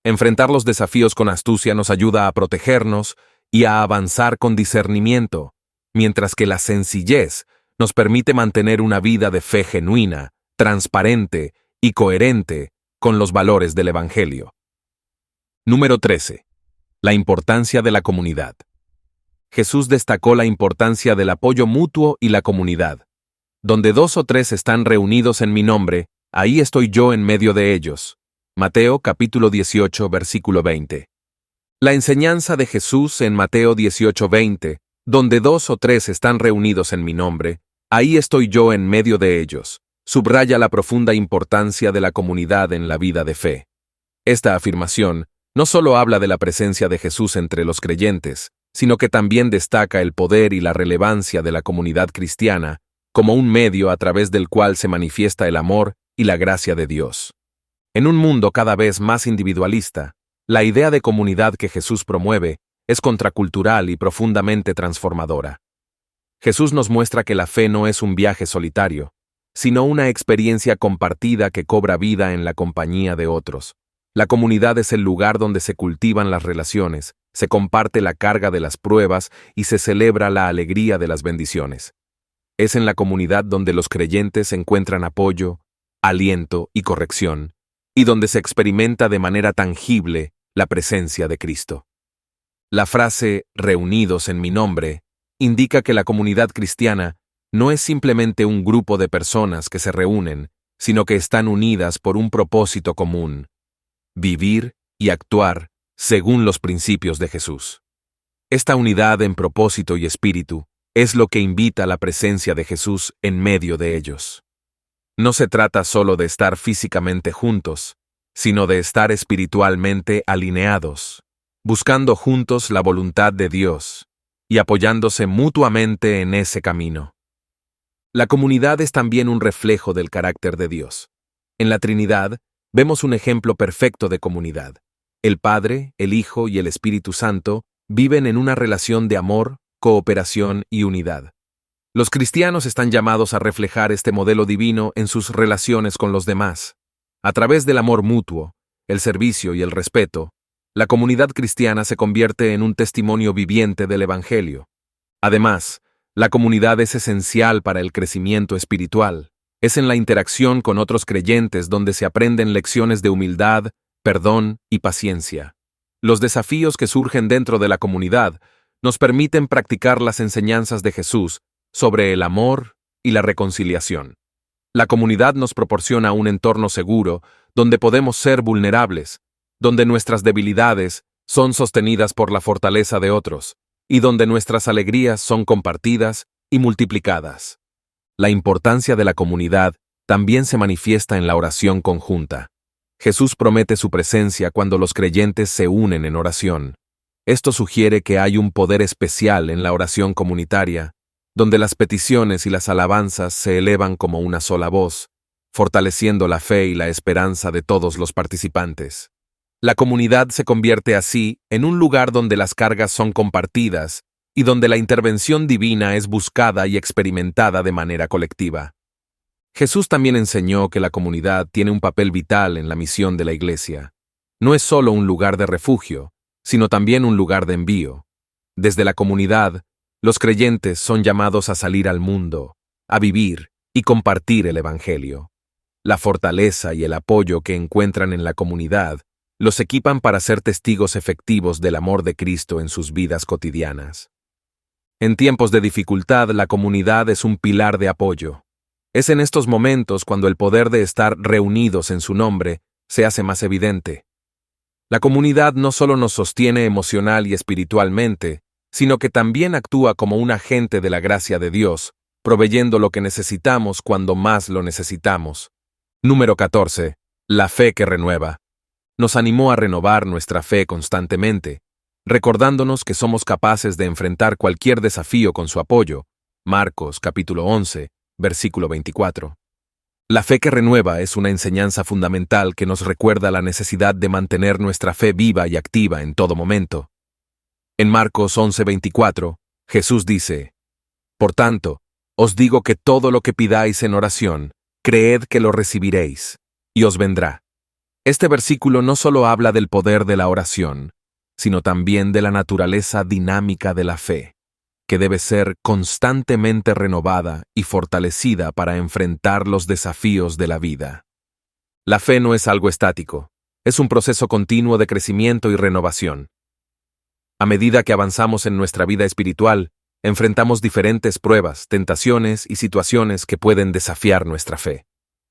Enfrentar los desafíos con astucia nos ayuda a protegernos y a avanzar con discernimiento, mientras que la sencillez nos permite mantener una vida de fe genuina, transparente y coherente con los valores del Evangelio. Número 13. La importancia de la comunidad. Jesús destacó la importancia del apoyo mutuo y la comunidad. Donde 2 o 3 están reunidos en mi nombre, ahí estoy yo en medio de ellos. Mateo capítulo 18, versículo 20. La enseñanza de Jesús en Mateo 18:20, donde 2 o 3 están reunidos en mi nombre, ahí estoy yo en medio de ellos, subraya la profunda importancia de la comunidad en la vida de fe. Esta afirmación no solo habla de la presencia de Jesús entre los creyentes, sino que también destaca el poder y la relevancia de la comunidad cristiana como un medio a través del cual se manifiesta el amor y la gracia de Dios. En un mundo cada vez más individualista, la idea de comunidad que Jesús promueve es contracultural y profundamente transformadora. Jesús nos muestra que la fe no es un viaje solitario, sino una experiencia compartida que cobra vida en la compañía de otros. La comunidad es el lugar donde se cultivan las relaciones, se comparte la carga de las pruebas y se celebra la alegría de las bendiciones. Es en la comunidad donde los creyentes encuentran apoyo, aliento y corrección, y donde se experimenta de manera tangible la presencia de Cristo. La frase «reunidos en mi nombre» indica que la comunidad cristiana no es simplemente un grupo de personas que se reúnen, sino que están unidas por un propósito común: vivir y actuar según los principios de Jesús. Esta unidad en propósito y espíritu es lo que invita a la presencia de Jesús en medio de ellos. No se trata solo de estar físicamente juntos, sino de estar espiritualmente alineados, buscando juntos la voluntad de Dios y apoyándose mutuamente en ese camino. La comunidad es también un reflejo del carácter de Dios. En la Trinidad, vemos un ejemplo perfecto de comunidad. El Padre, el Hijo y el Espíritu Santo viven en una relación de amor, cooperación y unidad. Los cristianos están llamados a reflejar este modelo divino en sus relaciones con los demás. A través del amor mutuo, el servicio y el respeto, La comunidad cristiana se convierte en un testimonio viviente del Evangelio. Además, la comunidad es esencial para el crecimiento espiritual. Es en la interacción con otros creyentes donde se aprenden lecciones de humildad, perdón y paciencia. Los desafíos que surgen dentro de la comunidad nos permiten practicar las enseñanzas de Jesús sobre el amor y la reconciliación. La comunidad nos proporciona un entorno seguro donde podemos ser vulnerables, donde nuestras debilidades son sostenidas por la fortaleza de otros, y donde nuestras alegrías son compartidas y multiplicadas. La importancia de la comunidad también se manifiesta en la oración conjunta. Jesús promete su presencia cuando los creyentes se unen en oración. Esto sugiere que hay un poder especial en la oración comunitaria, donde las peticiones y las alabanzas se elevan como una sola voz, fortaleciendo la fe y la esperanza de todos los participantes. La comunidad se convierte así en un lugar donde las cargas son compartidas y donde la intervención divina es buscada y experimentada de manera colectiva. Jesús también enseñó que la comunidad tiene un papel vital en la misión de la Iglesia. No es solo un lugar de refugio, sino también un lugar de envío. Desde la comunidad, los creyentes son llamados a salir al mundo, a vivir y compartir el Evangelio. La fortaleza y el apoyo que encuentran en la comunidad los equipan para ser testigos efectivos del amor de Cristo en sus vidas cotidianas. En tiempos de dificultad, la comunidad es un pilar de apoyo. Es en estos momentos cuando el poder de estar reunidos en su nombre se hace más evidente. La comunidad no solo nos sostiene emocional y espiritualmente, sino que también actúa como un agente de la gracia de Dios, proveyendo lo que necesitamos cuando más lo necesitamos. Número 14. La fe que renueva. Nos animó a renovar nuestra fe constantemente, recordándonos que somos capaces de enfrentar cualquier desafío con su apoyo. Marcos capítulo 11, versículo 24. La fe que renueva es una enseñanza fundamental que nos recuerda la necesidad de mantener nuestra fe viva y activa en todo momento. En Marcos 11:24, Jesús dice: Por tanto, os digo que todo lo que pidáis en oración, creed que lo recibiréis, y os vendrá. Este versículo no solo habla del poder de la oración, sino también de la naturaleza dinámica de la fe, que debe ser constantemente renovada y fortalecida para enfrentar los desafíos de la vida. La fe no es algo estático, es un proceso continuo de crecimiento y renovación. A medida que avanzamos en nuestra vida espiritual, enfrentamos diferentes pruebas, tentaciones y situaciones que pueden desafiar nuestra fe.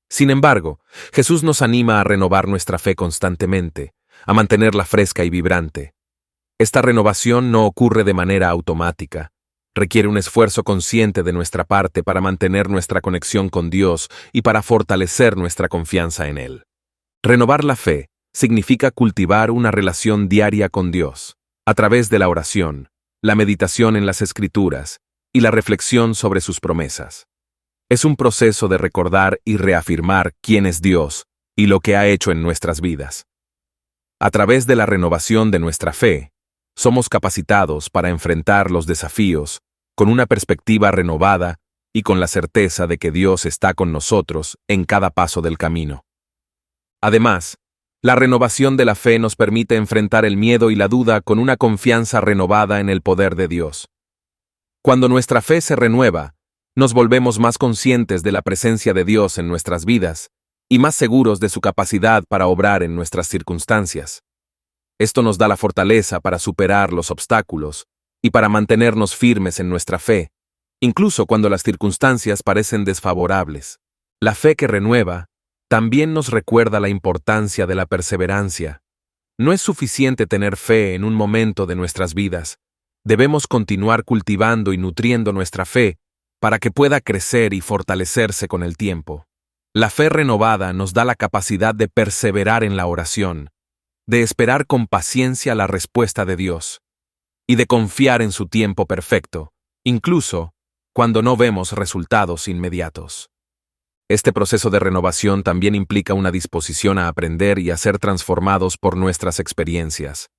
Sin embargo, Jesús nos anima a renovar nuestra fe constantemente, a mantenerla fresca y vibrante. Esta renovación no ocurre de manera automática. Requiere un esfuerzo consciente de nuestra parte para mantener nuestra conexión con Dios y para fortalecer nuestra confianza en Él. Renovar la fe significa cultivar una relación diaria con Dios, a través de la oración, la meditación en las Escrituras y la reflexión sobre sus promesas. Es un proceso de recordar y reafirmar quién es Dios y lo que ha hecho en nuestras vidas. A través de la renovación de nuestra fe, somos capacitados para enfrentar los desafíos con una perspectiva renovada y con la certeza de que Dios está con nosotros en cada paso del camino. Además, la renovación de la fe nos permite enfrentar el miedo y la duda con una confianza renovada en el poder de Dios. Cuando nuestra fe se renueva, nos volvemos más conscientes de la presencia de Dios en nuestras vidas y más seguros de su capacidad para obrar en nuestras circunstancias. Esto nos da la fortaleza para superar los obstáculos y para mantenernos firmes en nuestra fe, incluso cuando las circunstancias parecen desfavorables. La fe que renueva también nos recuerda la importancia de la perseverancia. No es suficiente tener fe en un momento de nuestras vidas. Debemos continuar cultivando y nutriendo nuestra fe para que pueda crecer y fortalecerse con el tiempo. La fe renovada nos da la capacidad de perseverar en la oración, de esperar con paciencia la respuesta de Dios y de confiar en su tiempo perfecto, incluso cuando no vemos resultados inmediatos. Este proceso de renovación también implica una disposición a aprender y a ser transformados por nuestras experiencias.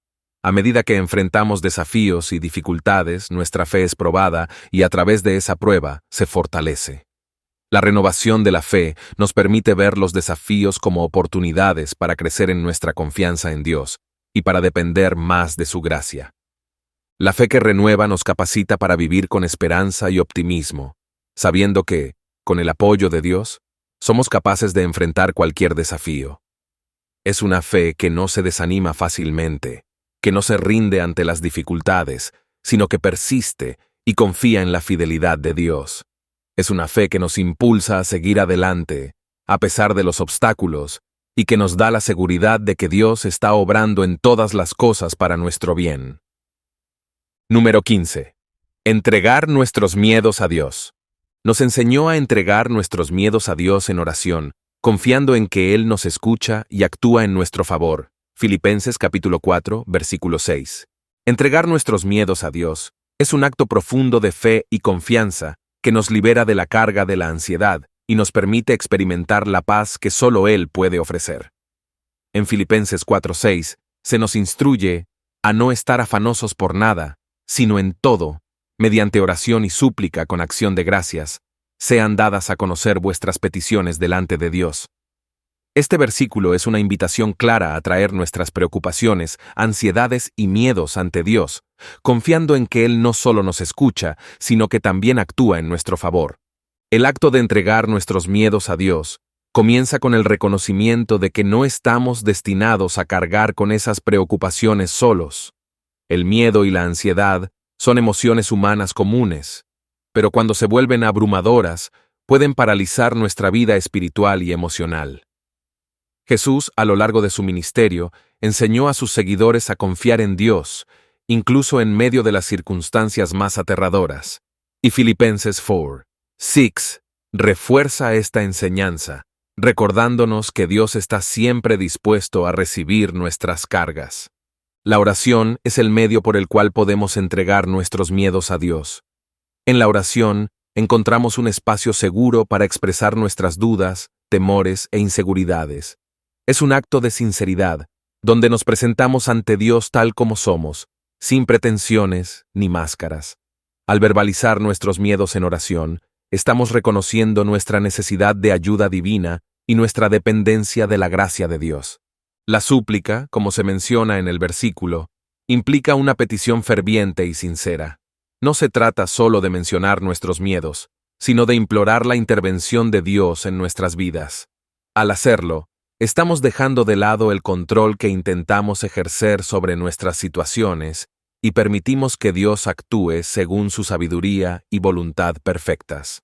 A medida que enfrentamos desafíos y dificultades, nuestra fe es probada y a través de esa prueba se fortalece. La renovación de la fe nos permite ver los desafíos como oportunidades para crecer en nuestra confianza en Dios y para depender más de su gracia. La fe que renueva nos capacita para vivir con esperanza y optimismo, sabiendo que, con el apoyo de Dios, somos capaces de enfrentar cualquier desafío. Es una fe que no se desanima fácilmente, que no se rinde ante las dificultades, sino que persiste y confía en la fidelidad de Dios. Es una fe que nos impulsa a seguir adelante, a pesar de los obstáculos, y que nos da la seguridad de que Dios está obrando en todas las cosas para nuestro bien. Número 15. Entregar nuestros miedos a Dios. Nos enseñó a entregar nuestros miedos a Dios en oración, confiando en que Él nos escucha y actúa en nuestro favor. Filipenses capítulo 4, versículo 6. Entregar nuestros miedos a Dios es un acto profundo de fe y confianza que nos libera de la carga de la ansiedad y nos permite experimentar la paz que solo Él puede ofrecer. En Filipenses 4:6 se nos instruye a no estar afanosos por nada, sino en todo, mediante oración y súplica con acción de gracias, sean dadas a conocer vuestras peticiones delante de Dios. Este versículo es una invitación clara a traer nuestras preocupaciones, ansiedades y miedos ante Dios, confiando en que Él no solo nos escucha, sino que también actúa en nuestro favor. El acto de entregar nuestros miedos a Dios comienza con el reconocimiento de que no estamos destinados a cargar con esas preocupaciones solos. El miedo y la ansiedad son emociones humanas comunes, pero cuando se vuelven abrumadoras, pueden paralizar nuestra vida espiritual y emocional. Jesús, a lo largo de su ministerio, enseñó a sus seguidores a confiar en Dios, incluso en medio de las circunstancias más aterradoras. Y Filipenses 4:6 refuerza esta enseñanza, recordándonos que Dios está siempre dispuesto a recibir nuestras cargas. La oración es el medio por el cual podemos entregar nuestros miedos a Dios. En la oración, encontramos un espacio seguro para expresar nuestras dudas, temores e inseguridades. Es un acto de sinceridad, donde nos presentamos ante Dios tal como somos, sin pretensiones ni máscaras. Al verbalizar nuestros miedos en oración, estamos reconociendo nuestra necesidad de ayuda divina y nuestra dependencia de la gracia de Dios. La súplica, como se menciona en el versículo, implica una petición ferviente y sincera. No se trata solo de mencionar nuestros miedos, sino de implorar la intervención de Dios en nuestras vidas. Al hacerlo, estamos dejando de lado el control que intentamos ejercer sobre nuestras situaciones y permitimos que Dios actúe según su sabiduría y voluntad perfectas.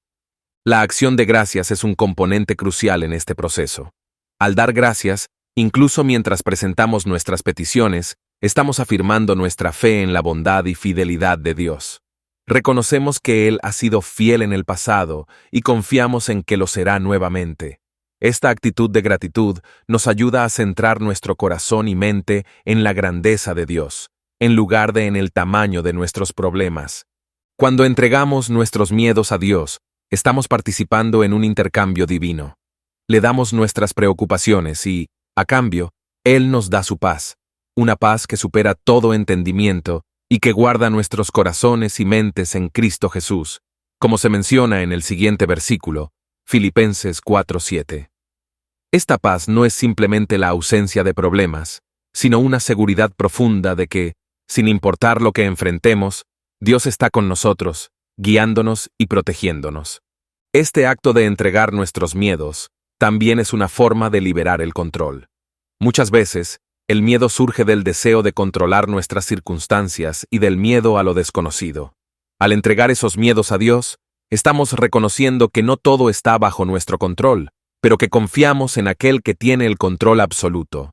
La acción de gracias es un componente crucial en este proceso. Al dar gracias, incluso mientras presentamos nuestras peticiones, estamos afirmando nuestra fe en la bondad y fidelidad de Dios. Reconocemos que Él ha sido fiel en el pasado y confiamos en que lo será nuevamente. Esta actitud de gratitud nos ayuda a centrar nuestro corazón y mente en la grandeza de Dios, en lugar de en el tamaño de nuestros problemas. Cuando entregamos nuestros miedos a Dios, estamos participando en un intercambio divino. Le damos nuestras preocupaciones y, a cambio, Él nos da su paz, una paz que supera todo entendimiento y que guarda nuestros corazones y mentes en Cristo Jesús, como se menciona en el siguiente versículo, Filipenses 4:7. Esta paz no es simplemente la ausencia de problemas, sino una seguridad profunda de que, sin importar lo que enfrentemos, Dios está con nosotros, guiándonos y protegiéndonos. Este acto de entregar nuestros miedos también es una forma de liberar el control. Muchas veces, el miedo surge del deseo de controlar nuestras circunstancias y del miedo a lo desconocido. Al entregar esos miedos a Dios, estamos reconociendo que no todo está bajo nuestro control, pero que confiamos en aquel que tiene el control absoluto.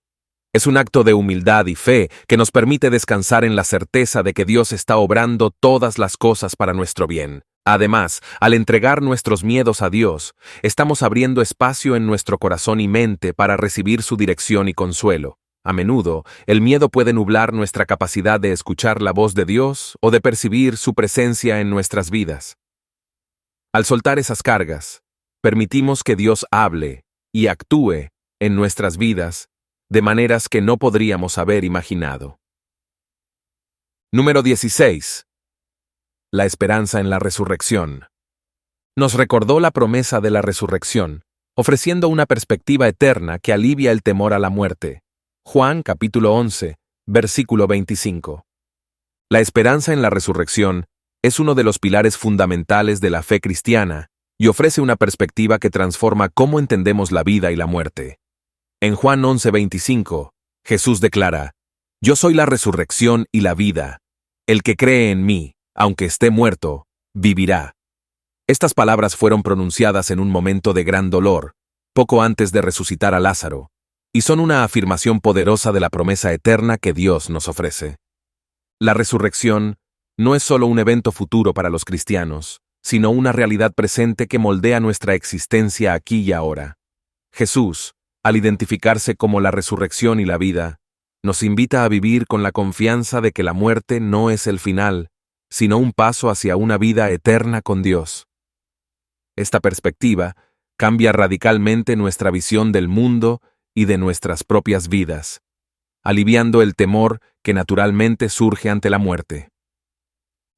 Es un acto de humildad y fe que nos permite descansar en la certeza de que Dios está obrando todas las cosas para nuestro bien. Además, al entregar nuestros miedos a Dios, estamos abriendo espacio en nuestro corazón y mente para recibir su dirección y consuelo. A menudo, el miedo puede nublar nuestra capacidad de escuchar la voz de Dios o de percibir su presencia en nuestras vidas. Al soltar esas cargas, permitimos que Dios hable y actúe en nuestras vidas de maneras que no podríamos haber imaginado. Número 16. La esperanza en la resurrección. Nos recordó la promesa de la resurrección, ofreciendo una perspectiva eterna que alivia el temor a la muerte. Juan capítulo 11, Versículo 25. La esperanza en la resurrección es uno de los pilares fundamentales de la fe cristiana y ofrece una perspectiva que transforma cómo entendemos la vida y la muerte. En Juan 11:25, Jesús declara: Yo soy la resurrección y la vida. El que cree en mí, aunque esté muerto, vivirá. Estas palabras fueron pronunciadas en un momento de gran dolor, poco antes de resucitar a Lázaro, y son una afirmación poderosa de la promesa eterna que Dios nos ofrece. La resurrección no es solo un evento futuro para los cristianos, sino una realidad presente que moldea nuestra existencia aquí y ahora. Jesús, al identificarse como la resurrección y la vida, nos invita a vivir con la confianza de que la muerte no es el final, sino un paso hacia una vida eterna con Dios. Esta perspectiva cambia radicalmente nuestra visión del mundo y de nuestras propias vidas, aliviando el temor que naturalmente surge ante la muerte.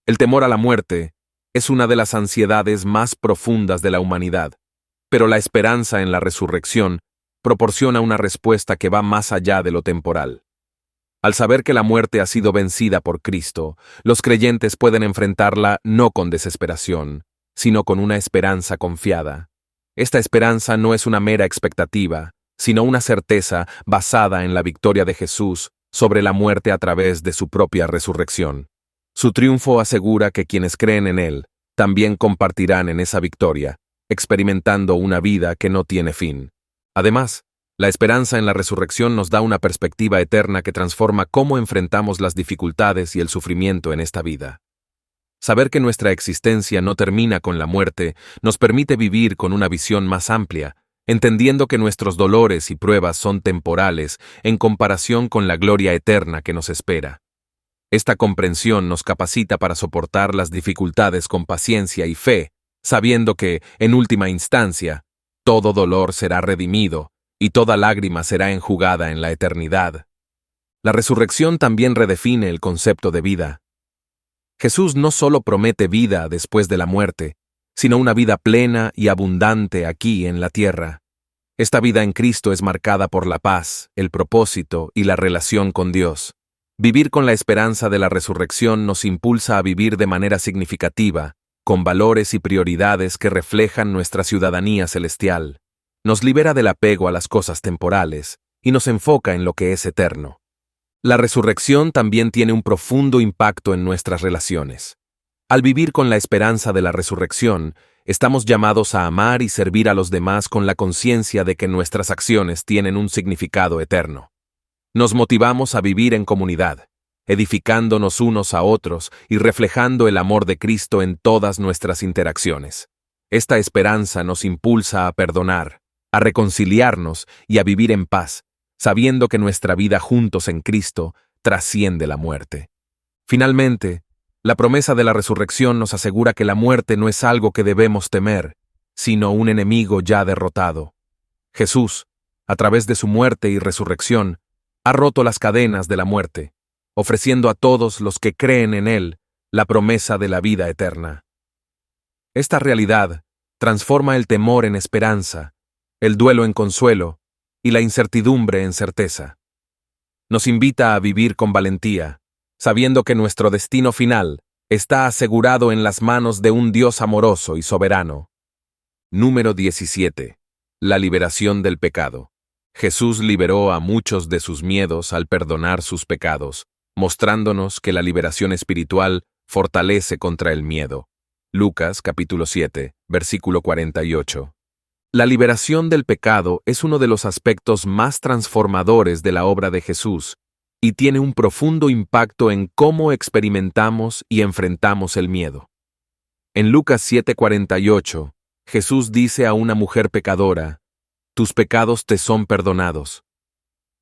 El temor a la muerte es una de las ansiedades más profundas de la humanidad, pero la esperanza en la resurrección proporciona una respuesta que va más allá de lo temporal. Al saber que la muerte ha sido vencida por Cristo, los creyentes pueden enfrentarla no con desesperación, sino con una esperanza confiada. Esta esperanza no es una mera expectativa, sino una certeza basada en la victoria de Jesús sobre la muerte a través de su propia resurrección. Su triunfo asegura que quienes creen en Él también compartirán en esa victoria, experimentando una vida que no tiene fin. Además, la esperanza en la resurrección nos da una perspectiva eterna que transforma cómo enfrentamos las dificultades y el sufrimiento en esta vida. Saber que nuestra existencia no termina con la muerte nos permite vivir con una visión más amplia, entendiendo que nuestros dolores y pruebas son temporales en comparación con la gloria eterna que nos espera. Esta comprensión nos capacita para soportar las dificultades con paciencia y fe, sabiendo que, en última instancia, todo dolor será redimido y toda lágrima será enjugada en la eternidad. La resurrección también redefine el concepto de vida. Jesús no solo promete vida después de la muerte, sino una vida plena y abundante aquí en la tierra. Esta vida en Cristo es marcada por la paz, el propósito y la relación con Dios. Vivir con la esperanza de la resurrección nos impulsa a vivir de manera significativa, con valores y prioridades que reflejan nuestra ciudadanía celestial. Nos libera del apego a las cosas temporales y nos enfoca en lo que es eterno. La resurrección también tiene un profundo impacto en nuestras relaciones. Al vivir con la esperanza de la resurrección, estamos llamados a amar y servir a los demás con la conciencia de que nuestras acciones tienen un significado eterno. Nos motivamos a vivir en comunidad, edificándonos unos a otros y reflejando el amor de Cristo en todas nuestras interacciones. Esta esperanza nos impulsa a perdonar, a reconciliarnos y a vivir en paz, sabiendo que nuestra vida juntos en Cristo trasciende la muerte. Finalmente, la promesa de la resurrección nos asegura que la muerte no es algo que debemos temer, sino un enemigo ya derrotado. Jesús, a través de su muerte y resurrección, ha roto las cadenas de la muerte, ofreciendo a todos los que creen en Él la promesa de la vida eterna. Esta realidad transforma el temor en esperanza, el duelo en consuelo y la incertidumbre en certeza. Nos invita a vivir con valentía, sabiendo que nuestro destino final está asegurado en las manos de un Dios amoroso y soberano. Número 17. La liberación del pecado. Jesús liberó a muchos de sus miedos al perdonar sus pecados, mostrándonos que la liberación espiritual fortalece contra el miedo. Lucas capítulo 7, versículo 48. La liberación del pecado es uno de los aspectos más transformadores de la obra de Jesús y tiene un profundo impacto en cómo experimentamos y enfrentamos el miedo. En Lucas 7:48, Jesús dice a una mujer pecadora: «Tus pecados te son perdonados».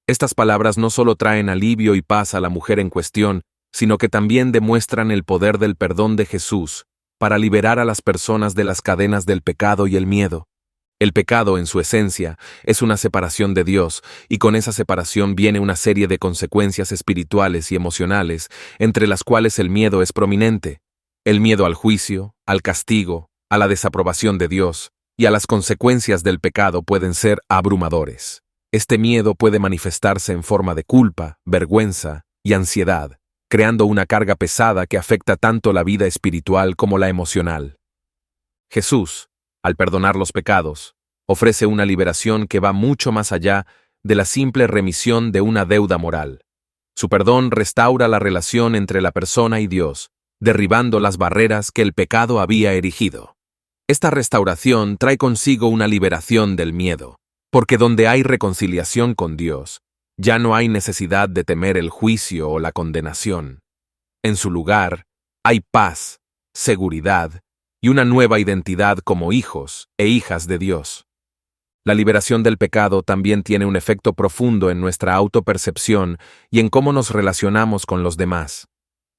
Estas palabras no solo traen alivio y paz a la mujer en cuestión, sino que también demuestran el poder del perdón de Jesús para liberar a las personas de las cadenas del pecado y el miedo. El pecado, en su esencia, es una separación de Dios, y con esa separación viene una serie de consecuencias espirituales y emocionales, entre las cuales el miedo es prominente. El miedo al juicio, al castigo, a la desaprobación de Dios y a las consecuencias del pecado pueden ser abrumadores. Este miedo puede manifestarse en forma de culpa, vergüenza, y ansiedad, creando una carga pesada que afecta tanto la vida espiritual como la emocional. Jesús, al perdonar los pecados, ofrece una liberación que va mucho más allá de la simple remisión de una deuda moral. Su perdón restaura la relación entre la persona y Dios, derribando las barreras que el pecado había erigido. Esta restauración trae consigo una liberación del miedo, porque donde hay reconciliación con Dios, ya no hay necesidad de temer el juicio o la condenación. En su lugar, hay paz, seguridad y una nueva identidad como hijos e hijas de Dios. La liberación del pecado también tiene un efecto profundo en nuestra autopercepción y en cómo nos relacionamos con los demás.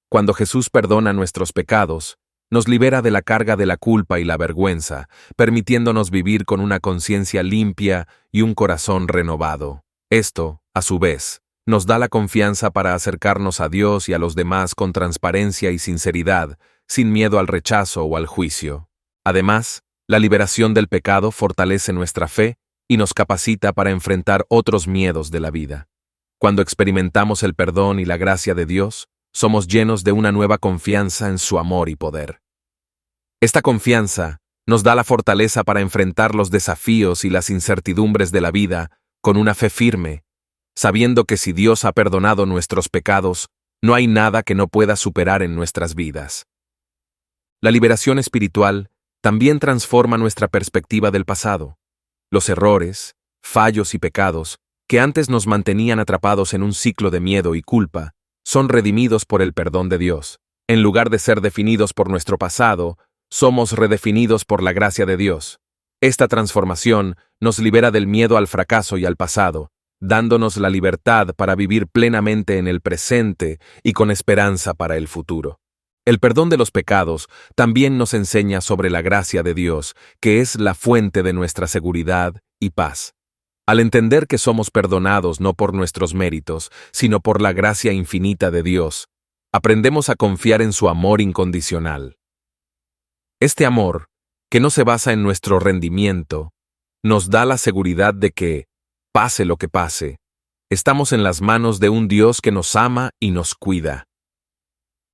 Cuando Jesús perdona nuestros pecados, nos libera de la carga de la culpa y la vergüenza, permitiéndonos vivir con una conciencia limpia y un corazón renovado. Esto, a su vez, nos da la confianza para acercarnos a Dios y a los demás con transparencia y sinceridad, sin miedo al rechazo o al juicio. Además, la liberación del pecado fortalece nuestra fe y nos capacita para enfrentar otros miedos de la vida. Cuando experimentamos el perdón y la gracia de Dios, somos llenos de una nueva confianza en su amor y poder. Esta confianza nos da la fortaleza para enfrentar los desafíos y las incertidumbres de la vida con una fe firme, sabiendo que si Dios ha perdonado nuestros pecados, no hay nada que no pueda superar en nuestras vidas. La liberación espiritual también transforma nuestra perspectiva del pasado. Los errores, fallos y pecados, que antes nos mantenían atrapados en un ciclo de miedo y culpa, son redimidos por el perdón de Dios. En lugar de ser definidos por nuestro pasado, somos redefinidos por la gracia de Dios. Esta transformación nos libera del miedo al fracaso y al pasado, dándonos la libertad para vivir plenamente en el presente y con esperanza para el futuro. El perdón de los pecados también nos enseña sobre la gracia de Dios, que es la fuente de nuestra seguridad y paz. Al entender que somos perdonados no por nuestros méritos, sino por la gracia infinita de Dios, aprendemos a confiar en su amor incondicional. Este amor, que no se basa en nuestro rendimiento, nos da la seguridad de que, pase lo que pase, estamos en las manos de un Dios que nos ama y nos cuida.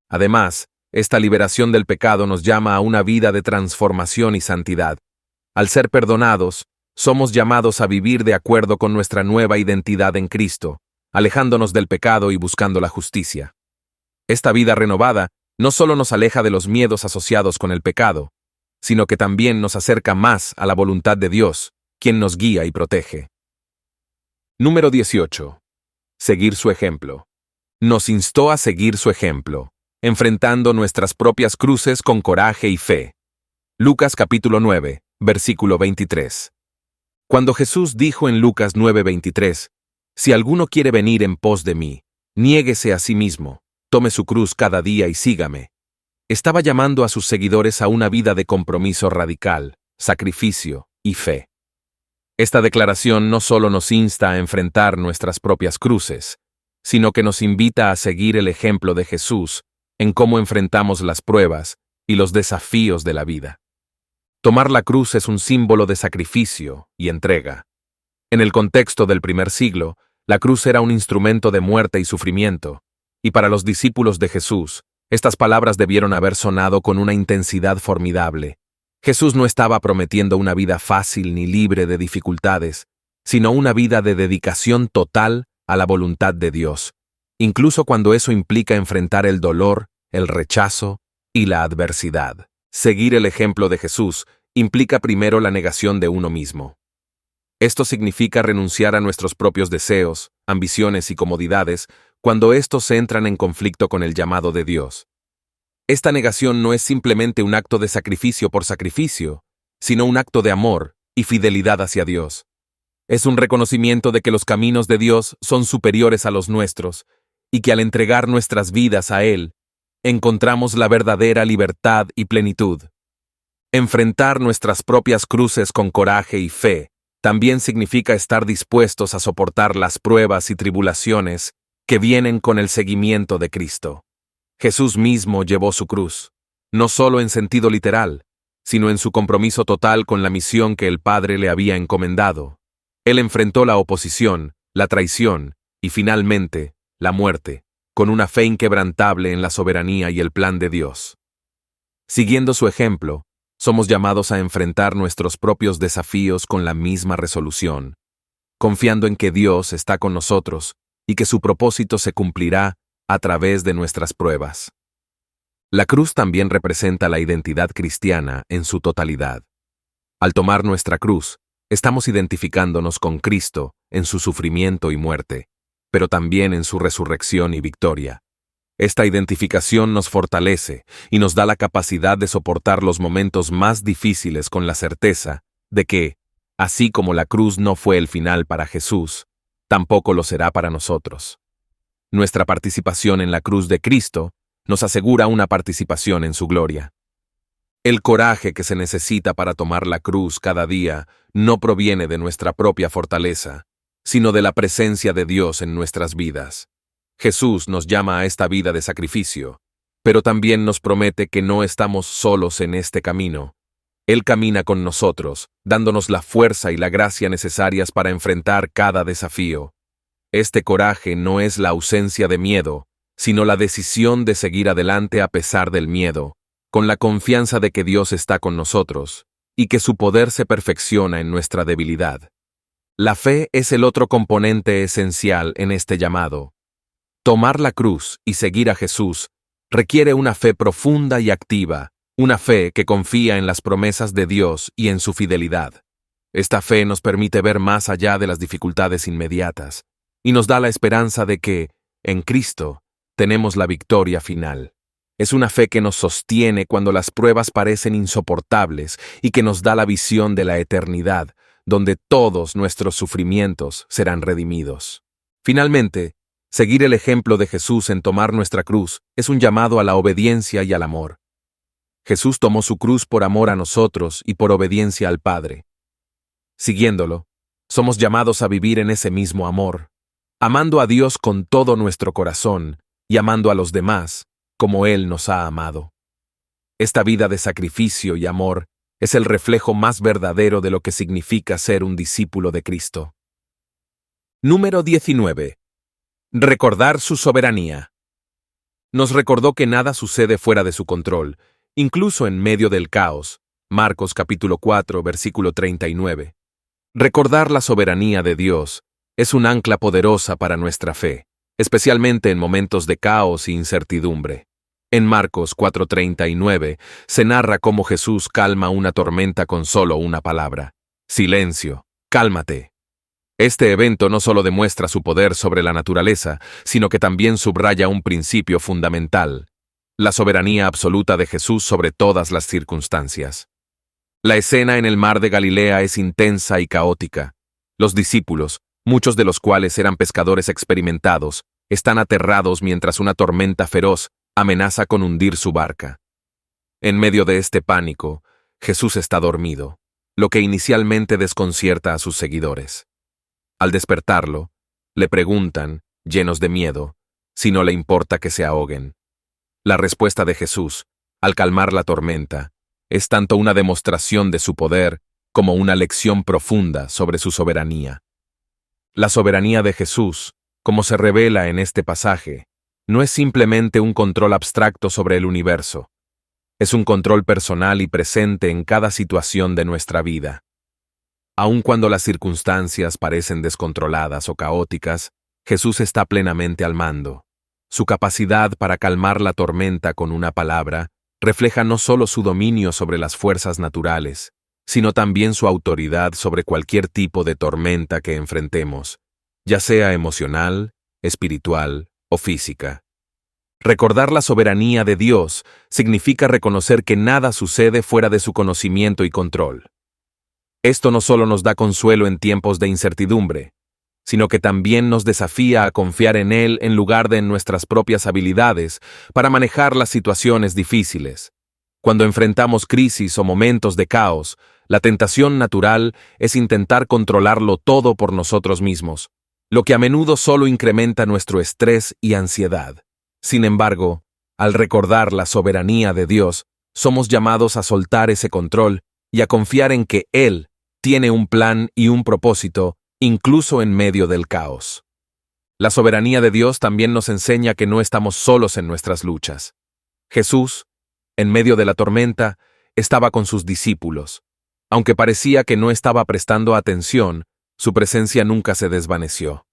Además, esta liberación del pecado nos llama a una vida de transformación y santidad. Al ser perdonados, somos llamados a vivir de acuerdo con nuestra nueva identidad en Cristo, alejándonos del pecado y buscando la justicia. Esta vida renovada no solo nos aleja de los miedos asociados con el pecado, sino que también nos acerca más a la voluntad de Dios, quien nos guía y protege. Número 18. Seguir su ejemplo. Nos instó a seguir su ejemplo, enfrentando nuestras propias cruces con coraje y fe. Lucas capítulo 9, versículo 23. Cuando Jesús dijo en Lucas 9:23, «Si alguno quiere venir en pos de mí, niéguese a sí mismo, tome su cruz cada día y sígame», estaba llamando a sus seguidores a una vida de compromiso radical, sacrificio y fe. Esta declaración no solo nos insta a enfrentar nuestras propias cruces, sino que nos invita a seguir el ejemplo de Jesús en cómo enfrentamos las pruebas y los desafíos de la vida. Tomar la cruz es un símbolo de sacrificio y entrega. En el contexto del primer siglo, la cruz era un instrumento de muerte y sufrimiento, y para los discípulos de Jesús, estas palabras debieron haber sonado con una intensidad formidable. Jesús no estaba prometiendo una vida fácil ni libre de dificultades, sino una vida de dedicación total a la voluntad de Dios, incluso cuando eso implica enfrentar el dolor, el rechazo y la adversidad. Seguir el ejemplo de Jesús implica primero la negación de uno mismo. Esto significa renunciar a nuestros propios deseos, ambiciones y comodidades cuando estos entran en conflicto con el llamado de Dios. Esta negación no es simplemente un acto de sacrificio por sacrificio, sino un acto de amor y fidelidad hacia Dios. Es un reconocimiento de que los caminos de Dios son superiores a los nuestros y que al entregar nuestras vidas a Él, encontramos la verdadera libertad y plenitud. Enfrentar nuestras propias cruces con coraje y fe también significa estar dispuestos a soportar las pruebas y tribulaciones que vienen con el seguimiento de Cristo. Jesús mismo llevó su cruz, no solo en sentido literal, sino en su compromiso total con la misión que el Padre le había encomendado. Él enfrentó la oposición, la traición y finalmente la muerte, con una fe inquebrantable en la soberanía y el plan de Dios. Siguiendo su ejemplo, somos llamados a enfrentar nuestros propios desafíos con la misma resolución, confiando en que Dios está con nosotros y que su propósito se cumplirá a través de nuestras pruebas. La cruz también representa la identidad cristiana en su totalidad. Al tomar nuestra cruz, estamos identificándonos con Cristo en su sufrimiento y muerte, pero también en su resurrección y victoria. Esta identificación nos fortalece y nos da la capacidad de soportar los momentos más difíciles con la certeza de que, así como la cruz no fue el final para Jesús, tampoco lo será para nosotros. Nuestra participación en la cruz de Cristo nos asegura una participación en su gloria. El coraje que se necesita para tomar la cruz cada día no proviene de nuestra propia fortaleza, sino de la presencia de Dios en nuestras vidas. Jesús nos llama a esta vida de sacrificio, pero también nos promete que no estamos solos en este camino. Él camina con nosotros, dándonos la fuerza y la gracia necesarias para enfrentar cada desafío. Este coraje no es la ausencia de miedo, sino la decisión de seguir adelante a pesar del miedo, con la confianza de que Dios está con nosotros y que su poder se perfecciona en nuestra debilidad. La fe es el otro componente esencial en este llamado. Tomar la cruz y seguir a Jesús requiere una fe profunda y activa, una fe que confía en las promesas de Dios y en su fidelidad. Esta fe nos permite ver más allá de las dificultades inmediatas y nos da la esperanza de que, en Cristo, tenemos la victoria final. Es una fe que nos sostiene cuando las pruebas parecen insoportables y que nos da la visión de la eternidad, donde todos nuestros sufrimientos serán redimidos. Finalmente, seguir el ejemplo de Jesús en tomar nuestra cruz es un llamado a la obediencia y al amor. Jesús tomó su cruz por amor a nosotros y por obediencia al Padre. Siguiéndolo, somos llamados a vivir en ese mismo amor, amando a Dios con todo nuestro corazón y amando a los demás como Él nos ha amado. Esta vida de sacrificio y amor es el reflejo más verdadero de lo que significa ser un discípulo de Cristo. Número 19. Recordar su soberanía. Nos recordó que nada sucede fuera de su control, incluso en medio del caos. Marcos capítulo 4, versículo 39. Recordar la soberanía de Dios es un ancla poderosa para nuestra fe, especialmente en momentos de caos e incertidumbre. En Marcos 4:39 se narra cómo Jesús calma una tormenta con solo una palabra: silencio, cálmate. Este evento no solo demuestra su poder sobre la naturaleza, sino que también subraya un principio fundamental: la soberanía absoluta de Jesús sobre todas las circunstancias. La escena en el mar de Galilea es intensa y caótica. Los discípulos, muchos de los cuales eran pescadores experimentados, están aterrados mientras una tormenta feroz amenaza con hundir su barca. En medio de este pánico, Jesús está dormido, lo que inicialmente desconcierta a sus seguidores. Al despertarlo, le preguntan, llenos de miedo, si no le importa que se ahoguen. La respuesta de Jesús, al calmar la tormenta, es tanto una demostración de su poder como una lección profunda sobre su soberanía. La soberanía de Jesús, como se revela en este pasaje, no es simplemente un control abstracto sobre el universo. Es un control personal y presente en cada situación de nuestra vida. Aun cuando las circunstancias parecen descontroladas o caóticas, Jesús está plenamente al mando. Su capacidad para calmar la tormenta con una palabra refleja no solo su dominio sobre las fuerzas naturales, sino también su autoridad sobre cualquier tipo de tormenta que enfrentemos, ya sea emocional, espiritual o física. Recordar la soberanía de Dios significa reconocer que nada sucede fuera de su conocimiento y control. Esto no solo nos da consuelo en tiempos de incertidumbre, sino que también nos desafía a confiar en Él en lugar de en nuestras propias habilidades para manejar las situaciones difíciles. Cuando enfrentamos crisis o momentos de caos, la tentación natural es intentar controlarlo todo por nosotros mismos, lo que a menudo solo incrementa nuestro estrés y ansiedad. Sin embargo, al recordar la soberanía de Dios, somos llamados a soltar ese control y a confiar en que Él tiene un plan y un propósito, incluso en medio del caos. La soberanía de Dios también nos enseña que no estamos solos en nuestras luchas. Jesús, en medio de la tormenta, estaba con sus discípulos. Aunque parecía que no estaba prestando atención, su presencia nunca se desvaneció.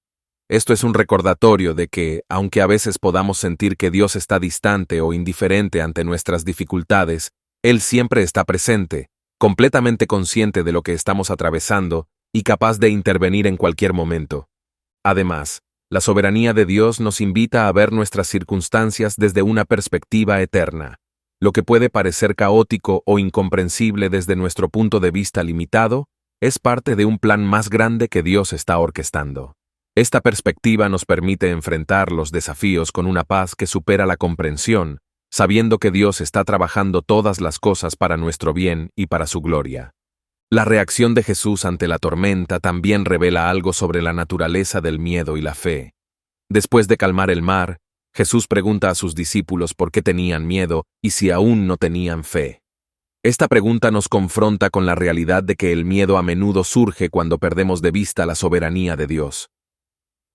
Esto es un recordatorio de que, aunque a veces podamos sentir que Dios está distante o indiferente ante nuestras dificultades, Él siempre está presente, completamente consciente de lo que estamos atravesando y capaz de intervenir en cualquier momento. Además, la soberanía de Dios nos invita a ver nuestras circunstancias desde una perspectiva eterna. Lo que puede parecer caótico o incomprensible desde nuestro punto de vista limitado, es parte de un plan más grande que Dios está orquestando. Esta perspectiva nos permite enfrentar los desafíos con una paz que supera la comprensión, sabiendo que Dios está trabajando todas las cosas para nuestro bien y para su gloria. La reacción de Jesús ante la tormenta también revela algo sobre la naturaleza del miedo y la fe. Después de calmar el mar, Jesús pregunta a sus discípulos por qué tenían miedo y si aún no tenían fe. Esta pregunta nos confronta con la realidad de que el miedo a menudo surge cuando perdemos de vista la soberanía de Dios.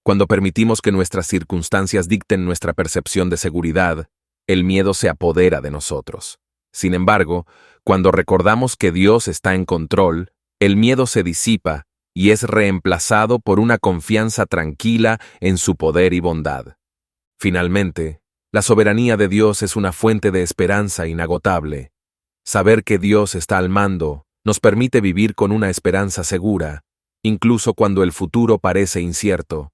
Cuando permitimos que nuestras circunstancias dicten nuestra percepción de seguridad, el miedo se apodera de nosotros. Sin embargo, cuando recordamos que Dios está en control, el miedo se disipa y es reemplazado por una confianza tranquila en su poder y bondad. Finalmente, la soberanía de Dios es una fuente de esperanza inagotable. Saber que Dios está al mando nos permite vivir con una esperanza segura, incluso cuando el futuro parece incierto.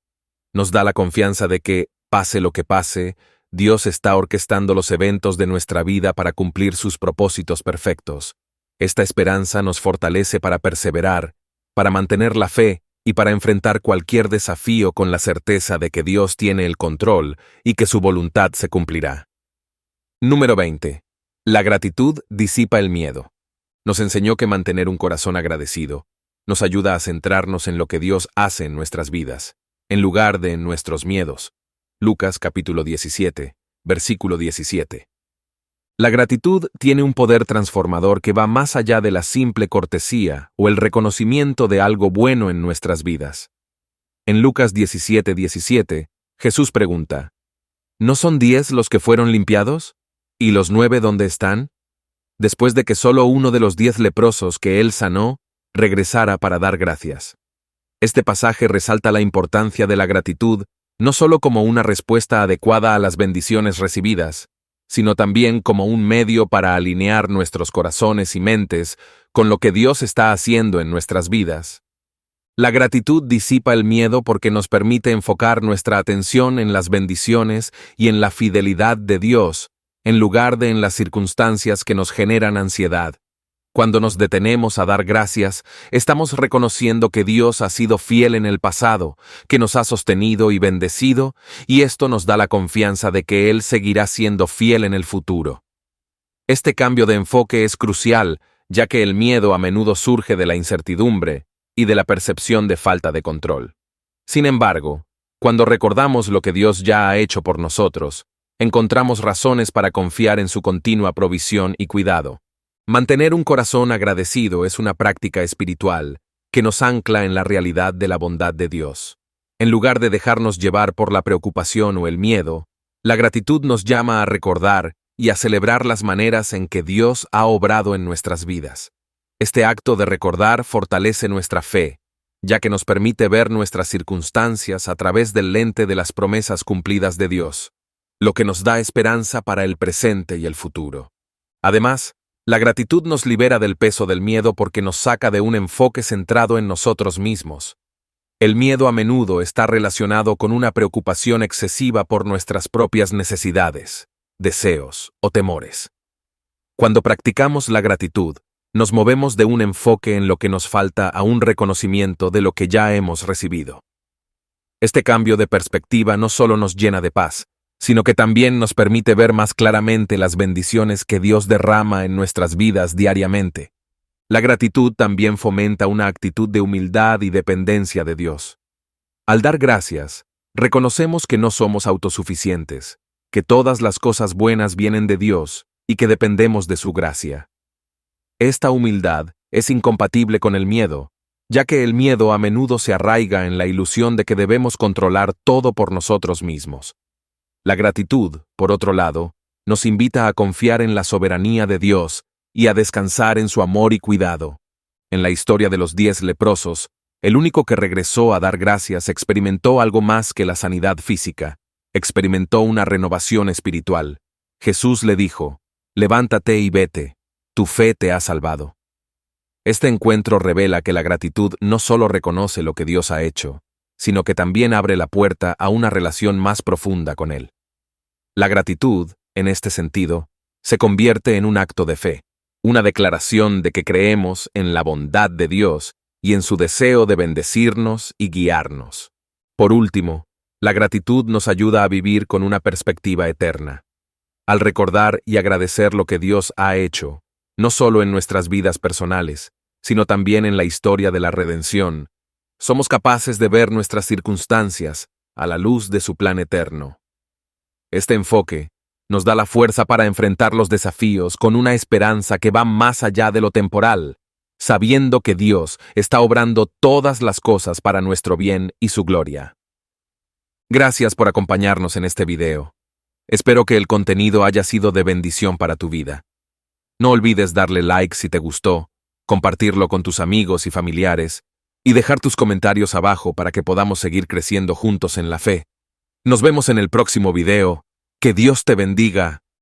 Nos da la confianza de que, pase lo que pase, Dios está orquestando los eventos de nuestra vida para cumplir sus propósitos perfectos. Esta esperanza nos fortalece para perseverar, para mantener la fe y para enfrentar cualquier desafío con la certeza de que Dios tiene el control y que su voluntad se cumplirá. Número 20. La gratitud disipa el miedo. Nos enseñó que mantener un corazón agradecido nos ayuda a centrarnos en lo que Dios hace en nuestras vidas, en lugar de en nuestros miedos. Lucas capítulo 17, versículo 17. La gratitud tiene un poder transformador que va más allá de la simple cortesía o el reconocimiento de algo bueno en nuestras vidas. En Lucas 17:17, Jesús pregunta, ¿no son 10 los que fueron limpiados? ¿Y los 9 dónde están? Después de que solo uno de los 10 leprosos que él sanó, regresara para dar gracias. Este pasaje resalta la importancia de la gratitud no solo como una respuesta adecuada a las bendiciones recibidas, sino también como un medio para alinear nuestros corazones y mentes con lo que Dios está haciendo en nuestras vidas. La gratitud disipa el miedo porque nos permite enfocar nuestra atención en las bendiciones y en la fidelidad de Dios, en lugar de en las circunstancias que nos generan ansiedad. Cuando nos detenemos a dar gracias, estamos reconociendo que Dios ha sido fiel en el pasado, que nos ha sostenido y bendecido, y esto nos da la confianza de que Él seguirá siendo fiel en el futuro. Este cambio de enfoque es crucial, ya que el miedo a menudo surge de la incertidumbre y de la percepción de falta de control. Sin embargo, cuando recordamos lo que Dios ya ha hecho por nosotros, encontramos razones para confiar en su continua provisión y cuidado. Mantener un corazón agradecido es una práctica espiritual que nos ancla en la realidad de la bondad de Dios. En lugar de dejarnos llevar por la preocupación o el miedo, la gratitud nos llama a recordar y a celebrar las maneras en que Dios ha obrado en nuestras vidas. Este acto de recordar fortalece nuestra fe, ya que nos permite ver nuestras circunstancias a través del lente de las promesas cumplidas de Dios, lo que nos da esperanza para el presente y el futuro. Además, la gratitud nos libera del peso del miedo porque nos saca de un enfoque centrado en nosotros mismos. El miedo a menudo está relacionado con una preocupación excesiva por nuestras propias necesidades, deseos o temores. Cuando practicamos la gratitud, nos movemos de un enfoque en lo que nos falta a un reconocimiento de lo que ya hemos recibido. Este cambio de perspectiva no solo nos llena de paz, sino que también nos permite ver más claramente las bendiciones que Dios derrama en nuestras vidas diariamente. La gratitud también fomenta una actitud de humildad y dependencia de Dios. Al dar gracias, reconocemos que no somos autosuficientes, que todas las cosas buenas vienen de Dios y que dependemos de su gracia. Esta humildad es incompatible con el miedo, ya que el miedo a menudo se arraiga en la ilusión de que debemos controlar todo por nosotros mismos. La gratitud, por otro lado, nos invita a confiar en la soberanía de Dios y a descansar en su amor y cuidado. En la historia de los 10 leprosos, el único que regresó a dar gracias experimentó algo más que la sanidad física, experimentó una renovación espiritual. Jesús le dijo: «Levántate y vete, tu fe te ha salvado». Este encuentro revela que la gratitud no solo reconoce lo que Dios ha hecho, sino que también abre la puerta a una relación más profunda con Él. La gratitud, en este sentido, se convierte en un acto de fe, una declaración de que creemos en la bondad de Dios y en su deseo de bendecirnos y guiarnos. Por último, la gratitud nos ayuda a vivir con una perspectiva eterna. Al recordar y agradecer lo que Dios ha hecho, no solo en nuestras vidas personales, sino también en la historia de la redención, somos capaces de ver nuestras circunstancias a la luz de su plan eterno. Este enfoque nos da la fuerza para enfrentar los desafíos con una esperanza que va más allá de lo temporal, sabiendo que Dios está obrando todas las cosas para nuestro bien y su gloria. Gracias por acompañarnos en este video. Espero que el contenido haya sido de bendición para tu vida. No olvides darle like si te gustó, compartirlo con tus amigos y familiares, y dejar tus comentarios abajo para que podamos seguir creciendo juntos en la fe. Nos vemos en el próximo video. Que Dios te bendiga